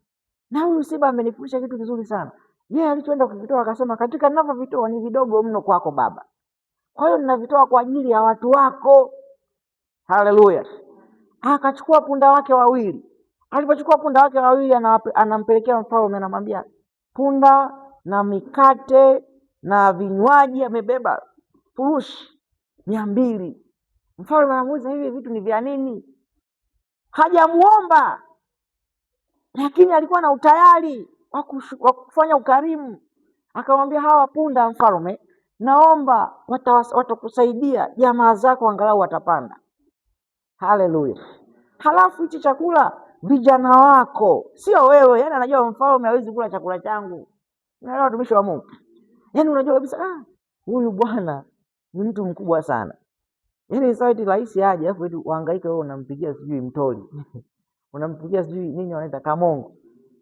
na huyu Siba amenifundisha kitu kizuri sana. Yeye alichoenda kukitoa akasema, katika ninavyovitoa ni vidogo mno kwako baba, kwa hiyo ninavitoa kwa ajili ya watu wako. Haleluya. Akachukua punda wake wawili. Alipochukua punda wake wawili anampelekea mfalme, anamwambia punda na mikate na vinywaji, amebeba furushi 200. Mfalme anamuuliza, hivi vitu ni vya nini? Hajamuomba, lakini alikuwa na utayari wa kufanya ukarimu. Akamwambia, hawa punda mfalme, naomba watakusaidia jamaa zako, angalau watapanda. Haleluya. Halafu hichi chakula vijana wako, sio wewe. Yaani anajua mfalme hawezi kula chakula changu. Naelewa watumishi wa Mungu. Yaani unajua kabisa huyu bwana ni mtu mkubwa sana. Yaani sauti rahisi aje afu eti uhangaike wewe unampigia sijui mtoli. Unampigia sijui nini wanaita kamongo.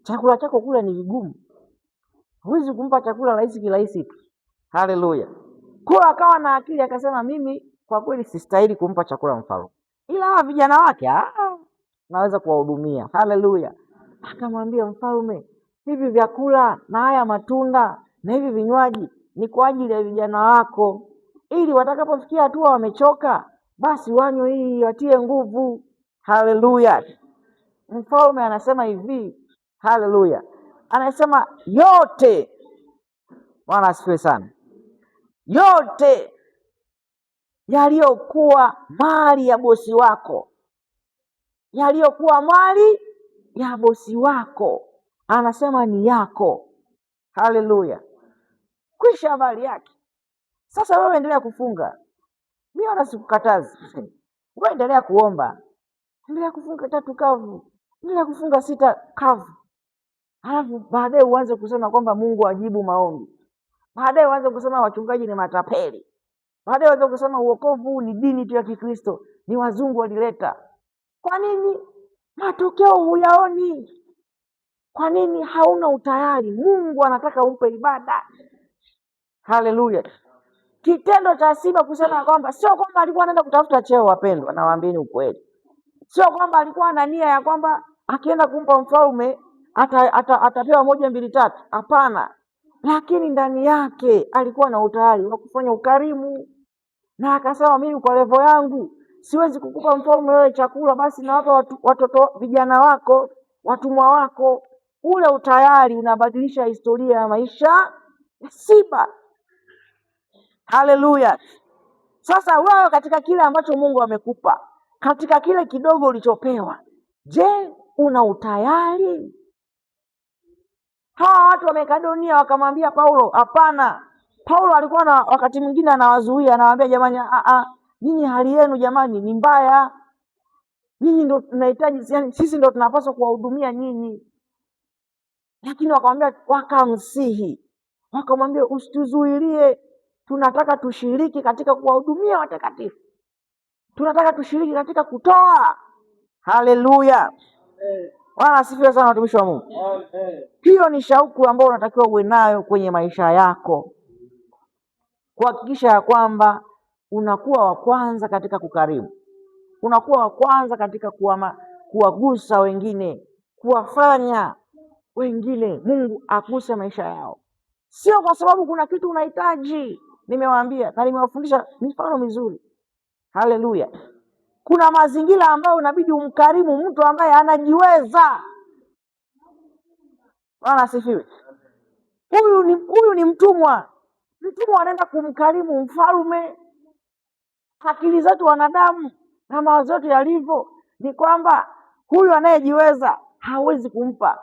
Chakula chako kula ni vigumu. Huwezi kumpa chakula rahisi kirahisi tu. Haleluya. Kwa akawa na akili akasema, mimi kwa kweli sistahili kumpa chakula mfalme, ila hawa vijana wake naweza kuwahudumia. Haleluya. Akamwambia mfalme, hivi vyakula na haya matunda na hivi vinywaji ni kwa ajili ya vijana wako, ili watakapofikia hatua wamechoka, basi wanywe hii watie nguvu. Haleluya. Mfalme anasema hivi, haleluya, anasema yote, Bwana asifiwe sana, yote yaliyokuwa mali ya bosi wako, anasema ni yako. Haleluya. Kwisha habari yake. Sasa wewe endelea kufunga, mimi wala sikukatazi. Wewe endelea kuomba, endelea kufunga 3 kavu, endelea kufunga 6 kavu. Halafu baadaye uanze kusema kwamba Mungu ajibu maombi. Baadaye uanze kusema wachungaji ni matapeli. Baadaye uanze kusema uokovu ni dini tu ya Kikristo, ni wazungu walileta. Kwa nini matokeo huyaoni? Kwa nini hauna utayari? Mungu anataka umpe ibada. Haleluya. Kitendo cha Siba kusema kwamba sio kwamba alikuwa anaenda kutafuta cheo, wapendwa, nawaambieni ukweli. Sio kwamba alikuwa na nia ya kwamba akienda kumpa mfalme atapewa 1 2 3. Hapana. Lakini ndani yake alikuwa na utayari wa kufanya ukarimu, na akasema, mimi kwa level yangu siwezi kukupa mfalme wewe chakula, basi nawapa watoto vijana wako, watumwa wako. Ule utayari unabadilisha historia ya maisha ya Siba. Haleluya. Sasa wewe katika kile ambacho Mungu amekupa, katika kile kidogo ulichopewa, je, una utayari? Hawa watu wa Makedonia wakamwambia Paulo, hapana. Paulo alikuwa na wakati mwingine anawazuia, anawaambia jamani, nyinyi hali yenu jamani ni mbaya. Nyinyi ndio tunahitaji, yani sisi ndio tunapaswa kuwahudumia nyinyi. Lakini wakamwambia, wakamsihi, wakamwambia usituzuilie. tunataka tushiriki katika kuwahudumia watakatifu, tunataka tushiriki katika kutoa. Haleluya, Bwana asifiwe sana, watumishi wa Mungu. Hiyo ni shauku ambayo unatakiwa uwe nayo kwenye maisha yako, kuhakikisha ya kwamba unakuwa wa kwanza katika kukarimu, unakuwa wa kwanza katika kuwagusa wengine, kuwafanya wengine Mungu aguse maisha yao, sio kwa sababu kuna kitu unahitaji. Nimewaambia na nimewafundisha mifano mizuri. Haleluya, kuna mazingira ambayo unabidi umkarimu mtu ambaye anajiweza. Bwana asifiwe. Huyu ni mtumwa. Mtumwa anaenda kumkarimu mfalme. Akili zetu wanadamu na mawazo yetu yalivyo ni kwamba huyu anayejiweza hawezi kumpa.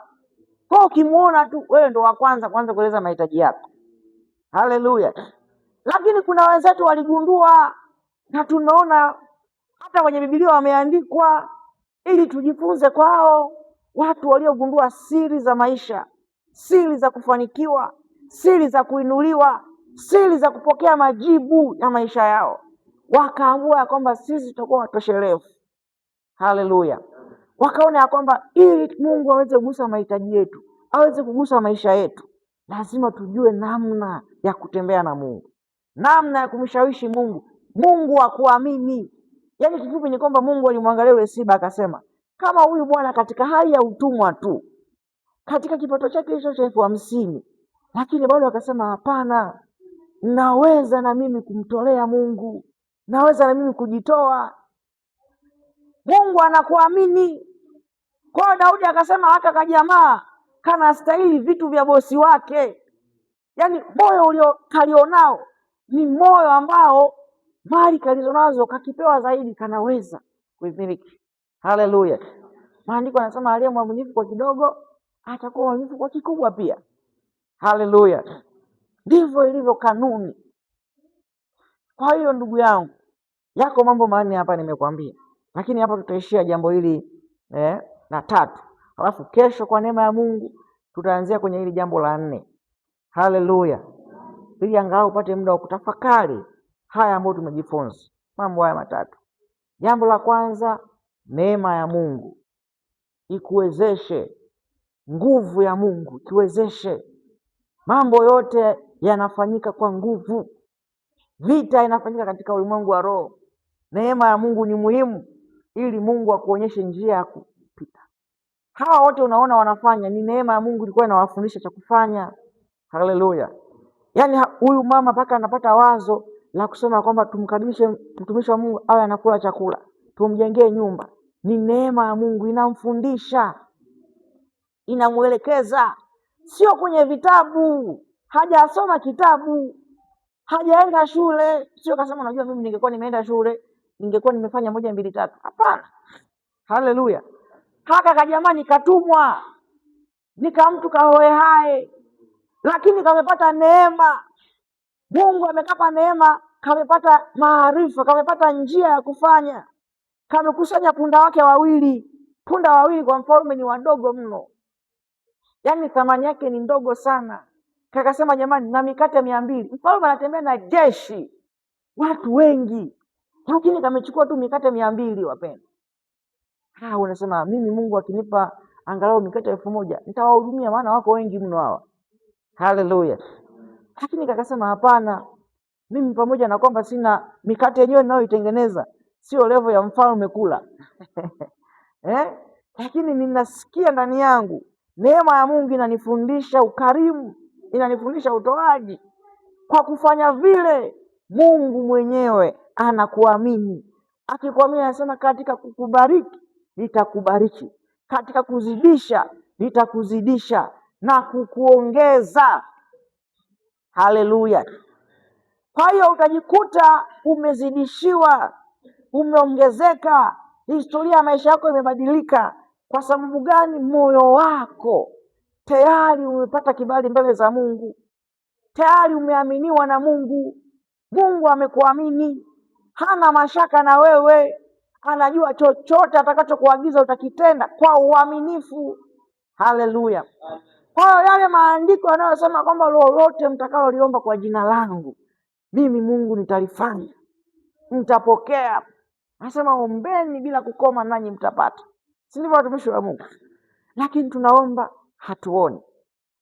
Kwa ukimuona tu wewe ndo wa kwanza kueleza mahitaji yako. Haleluya. Lakini kuna wenzetu waligundua, na tunaona hata kwenye Biblia wameandikwa ili tujifunze kwao, watu waliogundua siri za maisha, siri za kufanikiwa, siri za kuinuliwa, siri za kupokea majibu ya maisha yao. Wakaamua ya kwamba sisi tutakuwa watoshelevu. Haleluya. Wakaona ya kwamba ili Mungu aweze kugusa mahitaji yetu, aweze kugusa maisha yetu, lazima tujue namna ya kutembea na Mungu, namna ya kumshawishi Mungu akuamini. Yaani kifupi ni kwamba Mungu alimwangalia yule Siba akasema, kama huyu bwana katika hali ya utumwa tu, katika kipato chake hicho cha 50,000, lakini bado akasema hapana, naweza na mimi kumtolea Mungu, naweza na mimi kujitoa. Mungu anakuamini. Kwa Daudi akasema haka kajamaa kana stahili vitu vya bosi wake. Yaani moyo kalionao ni moyo ambao mali kalizonazo kakipewa zaidi kanaweza kuimiliki. Haleluya. Maandiko yanasema aliye mwaminifu kwa kidogo atakuwa mwaminifu kwa kikubwa pia. Haleluya. Ndivyo ilivyo kanuni. Kwa hiyo ndugu yangu, yako mambo manne hapa nimekwambia, lakini hapa tutaishia jambo hili la 3. Alafu kesho kwa neema ya Mungu tutaanzia kwenye hili jambo la 4. Haleluya. Ili angalau upate muda wa kutafakari haya ambayo tumejifunza, mambo haya 3. Jambo la kwanza, neema ya Mungu ikuwezeshe, nguvu ya Mungu ikuwezeshe. Mambo yote yanafanyika kwa nguvu, vita inafanyika katika ulimwengu wa roho. Neema ya Mungu ni muhimu ili Mungu akuonyeshe njia ya kupita. Hawa wote unaona wanafanya, ni neema ya Mungu ilikuwa inawafundisha cha kufanya. Haleluya. Yaani huyu mama mpaka anapata wazo la kusema kwamba tumkaribishe mtumishi wa Mungu awe anakula chakula, tumjengee nyumba. Ni neema ya Mungu inamfundisha, inamuelekeza, sio kwenye vitabu. Hajasoma kitabu, hajaenda shule, sio kasema unajua mimi ningekuwa nimeenda shule ningekuwa nimefanya 1 2 3. Hapana. Haleluya. Haka kajamani katumwa, nika mtu kahoe hai, lakini kamepata neema. Mungu amekapa neema, kamepata maarifa, kamepata njia ya kufanya. Kamekusanya punda wake 2. Punda 2 kwa mfalme ni wadogo mno, yaani thamani yake ni ndogo sana. Kakasema jamani, na mikate 200. Mfalme anatembea na jeshi, watu wengi, lakini kamechukua tu mikate 200. Wapenda, unasema mimi Mungu akinipa angalau mikate 1000 nitawahudumia, maana wako wengi mno hawa. Haleluya. Lakini kakasema hapana, mimi pamoja na kwamba sina mikate yenyewe ninayoitengeneza, sio level ya mfalme kula lakini ninasikia ndani yangu neema ya Mungu inanifundisha ukarimu, inanifundisha utoaji. Kwa kufanya vile Mungu mwenyewe anakuamini. Akikuamini anasema katika kukubariki nitakubariki, katika kuzidisha nitakuzidisha na kukuongeza. Haleluya. Kwa hiyo utajikuta umezidishiwa, umeongezeka, historia ya maisha yako imebadilika. Kwa sababu gani? Moyo wako tayari umepata kibali mbele za Mungu, tayari umeaminiwa na Mungu. Mungu amekuamini, hana mashaka na wewe, anajua chochote atakachokuagiza utakitenda kwa uaminifu. Haleluya. Kwa hiyo yale maandiko yanayosema kwamba lolote mtakaloliomba kwa jina langu mimi Mungu nitalifanya, mtapokea. Anasema ombeni bila kukoma nanyi mtapata. Si ndivyo watumishi wa Mungu? Lakini tunaomba hatuoni.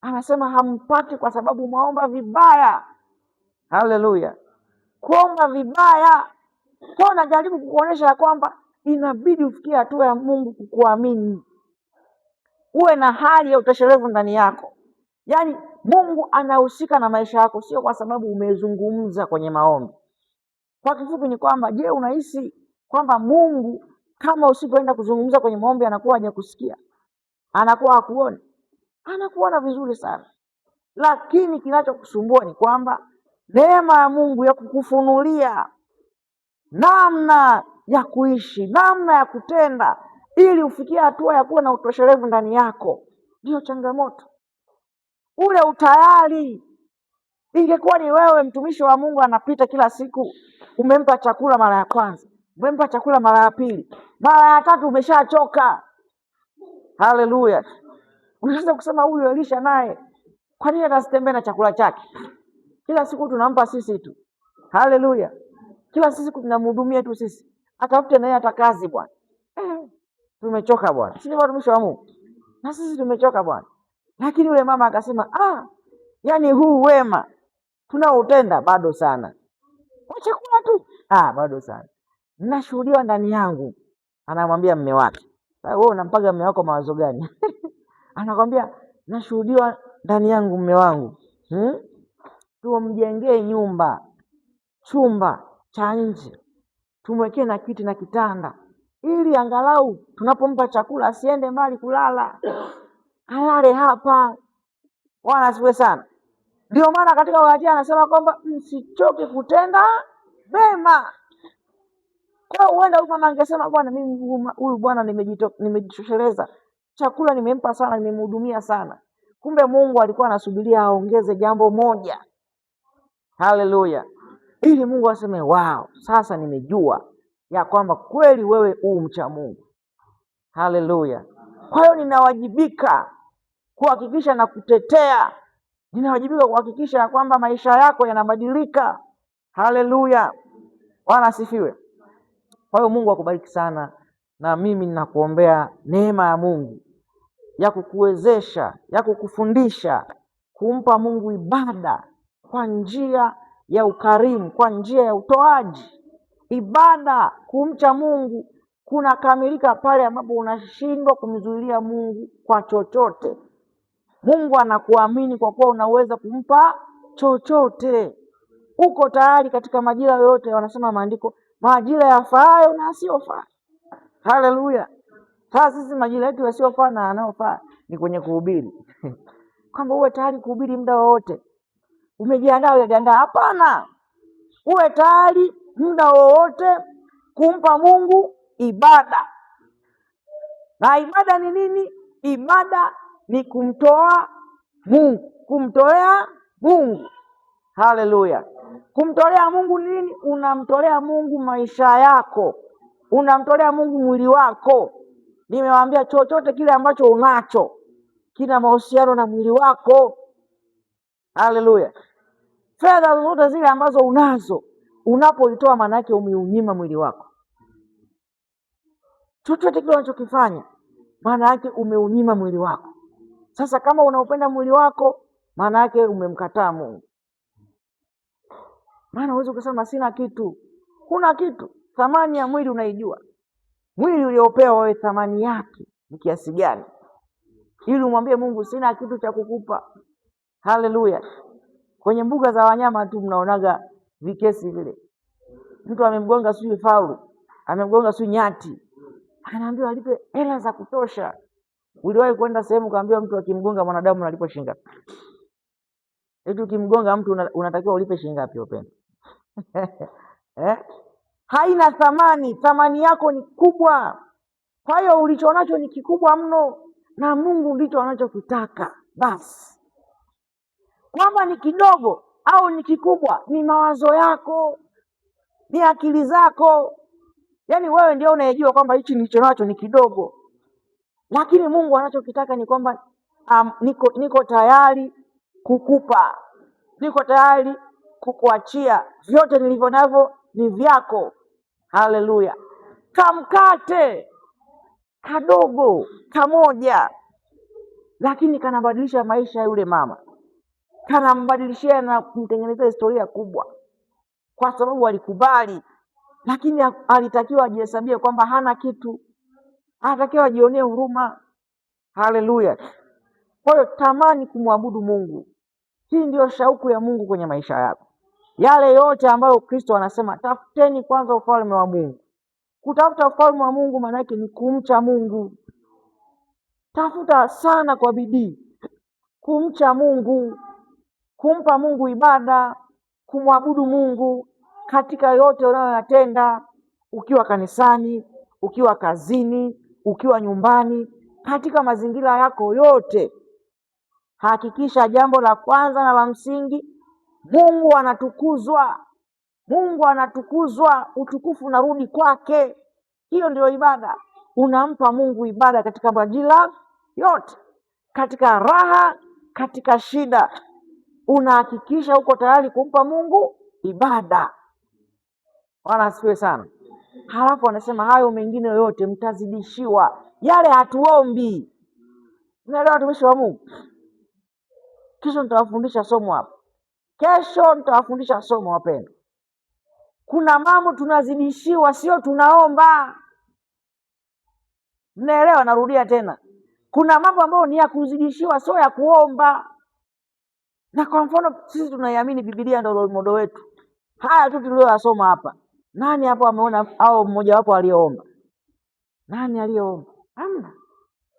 Anasema hampati kwa sababu mwaomba vibaya. Haleluya. Kuomba vibaya. Kwa najaribu kukuonyesha ya kwamba inabidi ufikie hatua ya Mungu kukuamini. Uwe na hali ya utoshelevu ndani yako. Yaani Mungu anahusika na maisha yako, sio kwa sababu umezungumza kwenye maombi. Kwa kifupi ni kwamba, je, unahisi kwamba Mungu kama usipoenda kuzungumza kwenye maombi anakuwa hajakusikia? Anakuwa hakuoni? Anakuona vizuri sana. Lakini kinachokusumbua ni kwamba neema ya Mungu ya kukufunulia namna ya kuishi, namna ya kutenda, ili ufikie hatua ya kuwa na utoshelevu ndani yako, ndio changamoto. Ule utayari. Ingekuwa ni wewe mtumishi wa Mungu anapita kila siku, umempa chakula mara ya kwanza, umempa chakula mara ya pili, mara ya tatu umeshachoka. Haleluya. Unaweza kusema huyu Elisha naye kwa nini atasitembea na chakula chake? Kila siku tunampa sisi tu. Haleluya. Kila siku tunamhudumia tu sisi. Atafute naye atakazi bwana. Tumechoka bwana. Sisi watumishi wa Mungu. Na sisi tumechoka bwana. Lakini yule mama akasema, yani huu wema tunaotenda bado sana. Kwa chakula tu. Bado sana. Ninashuhudia ndani yangu. Anamwambia mume wake. Sasa wewe unampaga mume wako mawazo gani? Anakwambia nashuhudia ndani yangu mume wangu. Tumjengee nyumba, chumba cha nje. Tumwekee na kiti na kitanda. Ili angalau tunapompa chakula asiende mbali kulala. Alale hapa. Bwana asifiwe sana. Ndio maana katika Wagalatia anasema kwamba msichoke kutenda mema. Kwa uenda huyu mama angesema bwana mimi huyu bwana nimejitosheleza. Chakula nimempa sana, nimemhudumia sana. Kumbe Mungu alikuwa anasubiria aongeze jambo moja. Haleluya. Ili Mungu aseme wow, sasa nimejua ya kwamba kweli wewe mcha Mungu. Haleluya. Kwa hiyo ninawajibika kuhakikisha na kutetea. Ninawajibika kuhakikisha ya kwamba maisha yako yanabadilika. Haleluya. Bwana asifiwe. Kwa hiyo Mungu akubariki sana, na mimi ninakuombea neema ya Mungu ya kukuwezesha, ya kukufundisha kumpa Mungu ibada kwa njia ya ukarimu, kwa njia ya utoaji. Ibada, kumcha Mungu kunakamilika pale ambapo unashindwa kumzuilia Mungu kwa chochote. Mungu anakuamini kwa kuwa unaweza kumpa chochote. Uko tayari katika majira yote, wanasema maandiko, majira yafaayo na yasiyofaa. Haleluya. Sasa sisi majira yetu yasiyofaa na yanayofaa ni kwenye kuhubiri. Kwamba uwe tayari kuhubiri muda wowote. Umejiandaa hujajiandaa? Hapana. Uwe tayari muda wowote kumpa Mungu ibada. Na ibada ni nini? Ibada ni kumtoa Mungu, kumtolea Mungu. Haleluya. Kumtolea Mungu nini? Unamtolea Mungu maisha yako. Unamtolea Mungu mwili wako. Nimewaambia chochote kile ambacho unacho kina mahusiano na mwili wako. Haleluya. Fedha zote zile ambazo unazo, unapoitoa maana yake umeunyima mwili wako. Chochote kile unachokifanya maana yake umeunyima mwili wako. Sasa kama unaupenda mwili wako, maana yake umemkataa Mungu. Maana huwezi kusema sina kitu. Huna kitu. Thamani ya mwili unaijua. Mwili uliopewa wewe thamani yake ni kiasi gani? Ili umwambie Mungu sina kitu cha kukupa. Haleluya. Kwenye mbuga za wanyama tu mnaonaga vikesi vile. Mtu amemgonga sui faulu, amemgonga sui nyati. Anaambiwa alipe hela za kutosha. Uliwahi kwenda sehemu kaambiwa mtu akimgonga mwanadamu analipa shilingi ngapi? Eti ukimgonga mtu unatakiwa ulipe shilingi ngapi upendo? Haina thamani. Thamani yako ni kubwa. Kwa hiyo ulichonacho ni kikubwa mno, na Mungu ndicho anachokitaka. Basi kwamba ni kidogo au ni kikubwa ni mawazo yako, ni akili zako. Yaani wewe ndio unayejua kwamba hichi nilichonacho ni kidogo. Lakini Mungu anachokitaka ni kwamba niko tayari kukupa. Niko tayari kukuachia vyote nilivyo navyo ni vyako. Haleluya! Kamkate kadogo kamoja, lakini kanabadilisha maisha ya yule mama, kanambadilishia na kumtengenezea historia kubwa, kwa sababu alikubali. Lakini alitakiwa ajihesabie kwamba hana kitu, anatakiwa ajionee huruma. Haleluya! Kwa hiyo tamani kumwabudu Mungu. Hii ndiyo shauku ya Mungu kwenye maisha yako. Yale yote ambayo Kristo anasema, tafuteni kwanza ufalme wa Mungu. Kutafuta ufalme wa Mungu maana yake ni kumcha Mungu. Tafuta sana kwa bidii kumcha Mungu, kumpa Mungu ibada, kumwabudu Mungu katika yote unayoyatenda, ukiwa kanisani, ukiwa kazini, ukiwa nyumbani, katika mazingira yako yote. Hakikisha jambo la kwanza na la msingi, Mungu anatukuzwa. Mungu anatukuzwa, utukufu unarudi kwake. Hiyo ndio ibada. Unampa Mungu ibada katika majira yote, katika raha, katika shida. Unahakikisha uko tayari kumpa Mungu ibada. Bwana asifiwe sana. Halafu anasema hayo mengine yote mtazidishiwa. Yale hatuombi. Unaelewa watumishi wa Mungu? Kesho nitawafundisha somo hapa. Kesho nitawafundisha somo wapendwa. Kuna mambo tunazidishiwa, sio tunaomba. Mnaelewa? Narudia tena. Kuna mambo ambayo ni ya kuzidishiwa, sio ya kuomba. Na kwa mfano sisi tunaiamini Biblia ndio role model wetu. Haya tu tuliyosoma hapa. Nani hapo ameona au mmoja wapo aliyeomba? Nani aliyeomba? Hamna.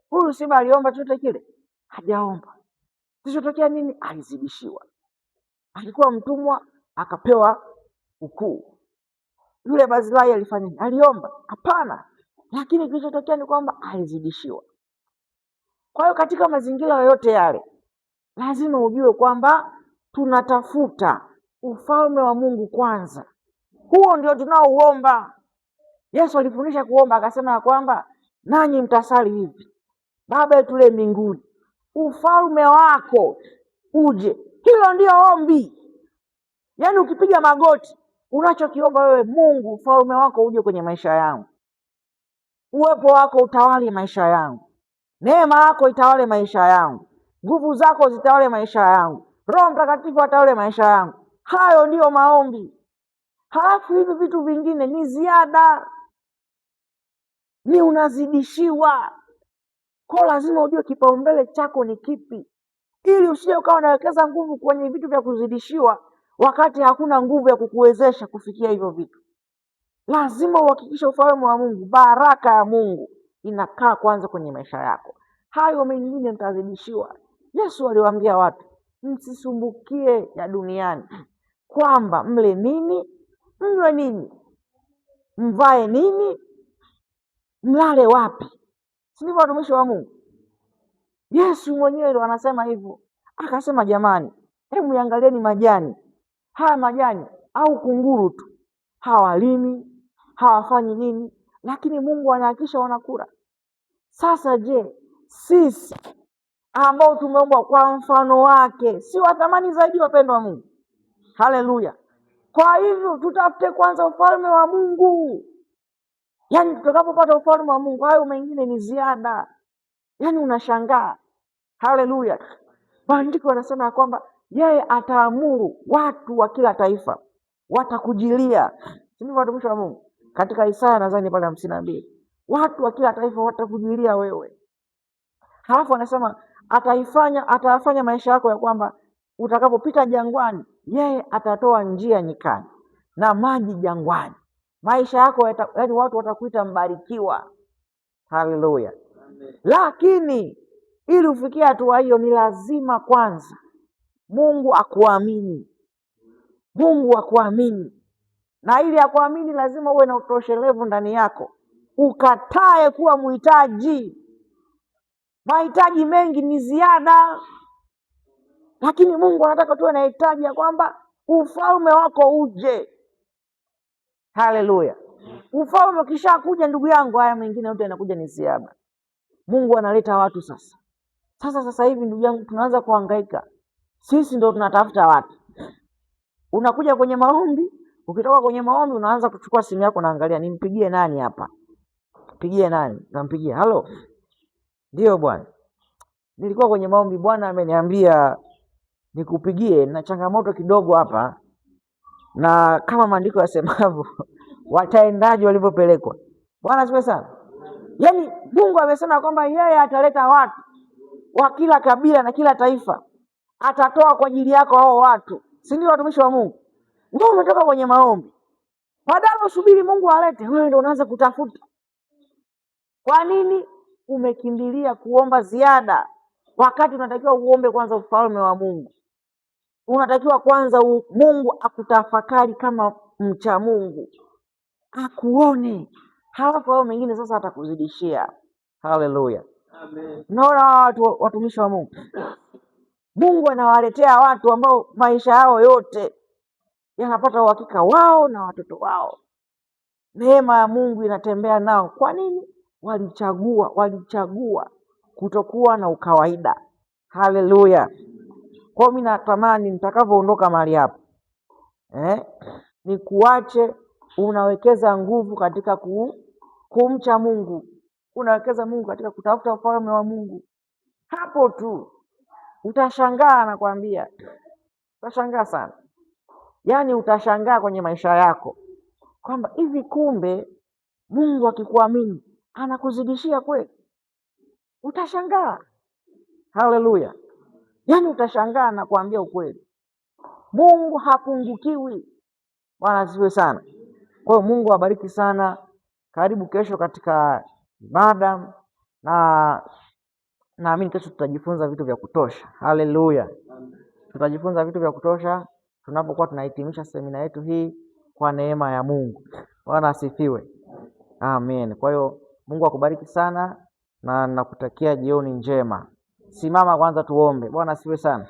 Huyu Simba aliomba chochote kile? Hajaomba. Kilichotokea nini? Alizidishiwa. Alikuwa mtumwa akapewa ukuu. Yule Barzilai alifanya nini? Aliomba? Hapana. Lakini kilichotokea ni kwamba alizidishiwa. Kwa hiyo katika mazingira yoyote yale, lazima ujue kwamba tunatafuta ufalme wa Mungu kwanza. Huo ndio tunaouomba. Yesu alifundisha kuomba, akasema ya kwamba nanyi mtasali hivi: Baba yetu uliye mbinguni, ufalme wako uje. Hilo ndio ombi. Yaani ukipiga magoti, unachokiomba wewe, Mungu ufalme wako uje kwenye maisha yangu. Uwepo wako utawale maisha yangu. Neema yako itawale maisha yangu. Nguvu zako zitawale maisha yangu. Roho Mtakatifu atawale maisha yangu. Hayo ndiyo maombi. Halafu hivi vitu vingine ni ziada, ni unazidishiwa. Kwa lazima ujue kipaumbele chako ni kipi, ili usije ukawa unawekeza nguvu kwenye vitu vya kuzidishiwa wakati hakuna nguvu ya kukuwezesha kufikia hivyo vitu. Lazima uhakikishe ufalme wa Mungu, baraka ya Mungu inakaa kwanza kwenye maisha yako. Hayo mengine mtazidishiwa. Yesu aliwaambia watu, msisumbukie ya duniani, kwamba mle nini, mnywe nini, mvae nini, mlale wapi. Si ndivyo watumishi wa Mungu? Yesu mwenyewe ndo anasema hivyo. Akasema jamani, hebu angalieni majani. Haya majani au kunguru tu, hawalimi, hawafanyi nini, lakini Mungu anahakikisha wanakula. Sasa je, sisi ambao tumeumbwa kwa mfano wake, si wa thamani zaidi, wapendwa wa Mungu? Haleluya! Kwa hivyo tutafute kwanza ufalme wa Mungu. Yaani tutakapopata ufalme wa Mungu, hayo mengine ni ziada. Yaani unashangaa. Haleluya! Maandiko yanasema kwamba yeye ataamuru watu wa kila taifa watakujilia. Sivyo watumishi wa Mungu? Katika Isaya nadhani pale 52. Watu wa kila taifa watakujilia wewe. Halafu anasema atafanya maisha yako ya kwamba utakapopita jangwani, yeye atatoa njia nyikani na maji jangwani. Maisha yako yaani watu watakuita mbarikiwa. Haleluya! Lakini ili ufikie hatua hiyo, ni lazima kwanza Mungu akuamini. Mungu akuamini. Na ili akuamini lazima uwe na utoshelevu ndani yako. Ukatae kuwa mhitaji. Mahitaji mengi ni ziada. Lakini Mungu anataka tuwe na hitaji ya kwamba ufalme wako uje. Haleluya! Ufalme ukishakuja, ndugu yangu, haya mengine yote yanakuja ni ziada. Mungu analeta watu sasa. Sasa hivi ndugu yangu, tunaanza kuhangaika. Sisi ndo tunatafuta watu. Unakuja kwenye maombi, ukitoka kwenye maombi unaanza kuchukua simu yako naangalia nimpigie nani hapa. Pigie nani? Nampigia. Halo. Ndio bwana. Nilikuwa kwenye maombi, Bwana ameniambia nikupigie na changamoto kidogo hapa. Na kama maandiko yasemavyo wataendaje walipopelekwa? Bwana asifiwe sana. Yaani Mungu amesema kwamba yeye ataleta watu wa kila kabila na kila taifa. Atatoa kwa ajili yako hao watu. Si ndio watumishi wa Mungu? Ndio umetoka kwenye maombi. Badala usubiri Mungu alete, wewe ndio unaanza kutafuta. Kwa nini umekimbilia kuomba ziada wakati unatakiwa uombe kwanza ufalme wa Mungu? Unatakiwa kwanza Mungu akutafakari kama mcha Mungu, akuone, halafu hao mengine sasa atakuzidishia. Haleluya, amen. Naona watu watumishi wa Mungu, Mungu anawaletea watu ambao maisha yao yote yanapata uhakika wao na watoto wao. Neema ya Mungu inatembea nao. Kwa nini? Walichagua kutokuwa na ukawaida. Haleluya. Kwa mimi natamani nitakavyoondoka mahali hapa ni kuache unawekeza nguvu katika kumcha Mungu. Unawekeza Mungu katika kutafuta ufalme wa Mungu. Hapo tu utashangaa, nakwambia. Utashangaa sana. Yaani utashangaa kwenye maisha yako kwamba hivi kumbe Mungu akikuamini anakuzidishia kweli. Utashangaa. Haleluya. Yaani utashangaa, nakwambia ukweli. Mungu hapungukiwi. Bwana asifiwe sana. Kwa hiyo Mungu awabariki sana. Karibu kesho katika ibada, na naamini kesho tutajifunza vitu vya kutosha. Haleluya. Tutajifunza vitu vya kutosha tunapokuwa tunahitimisha semina yetu hii kwa neema ya Mungu. Bwana asifiwe. Amen. Kwa hiyo Mungu akubariki sana na nakutakia jioni njema. Simama kwanza tuombe. Bwana asifiwe sana.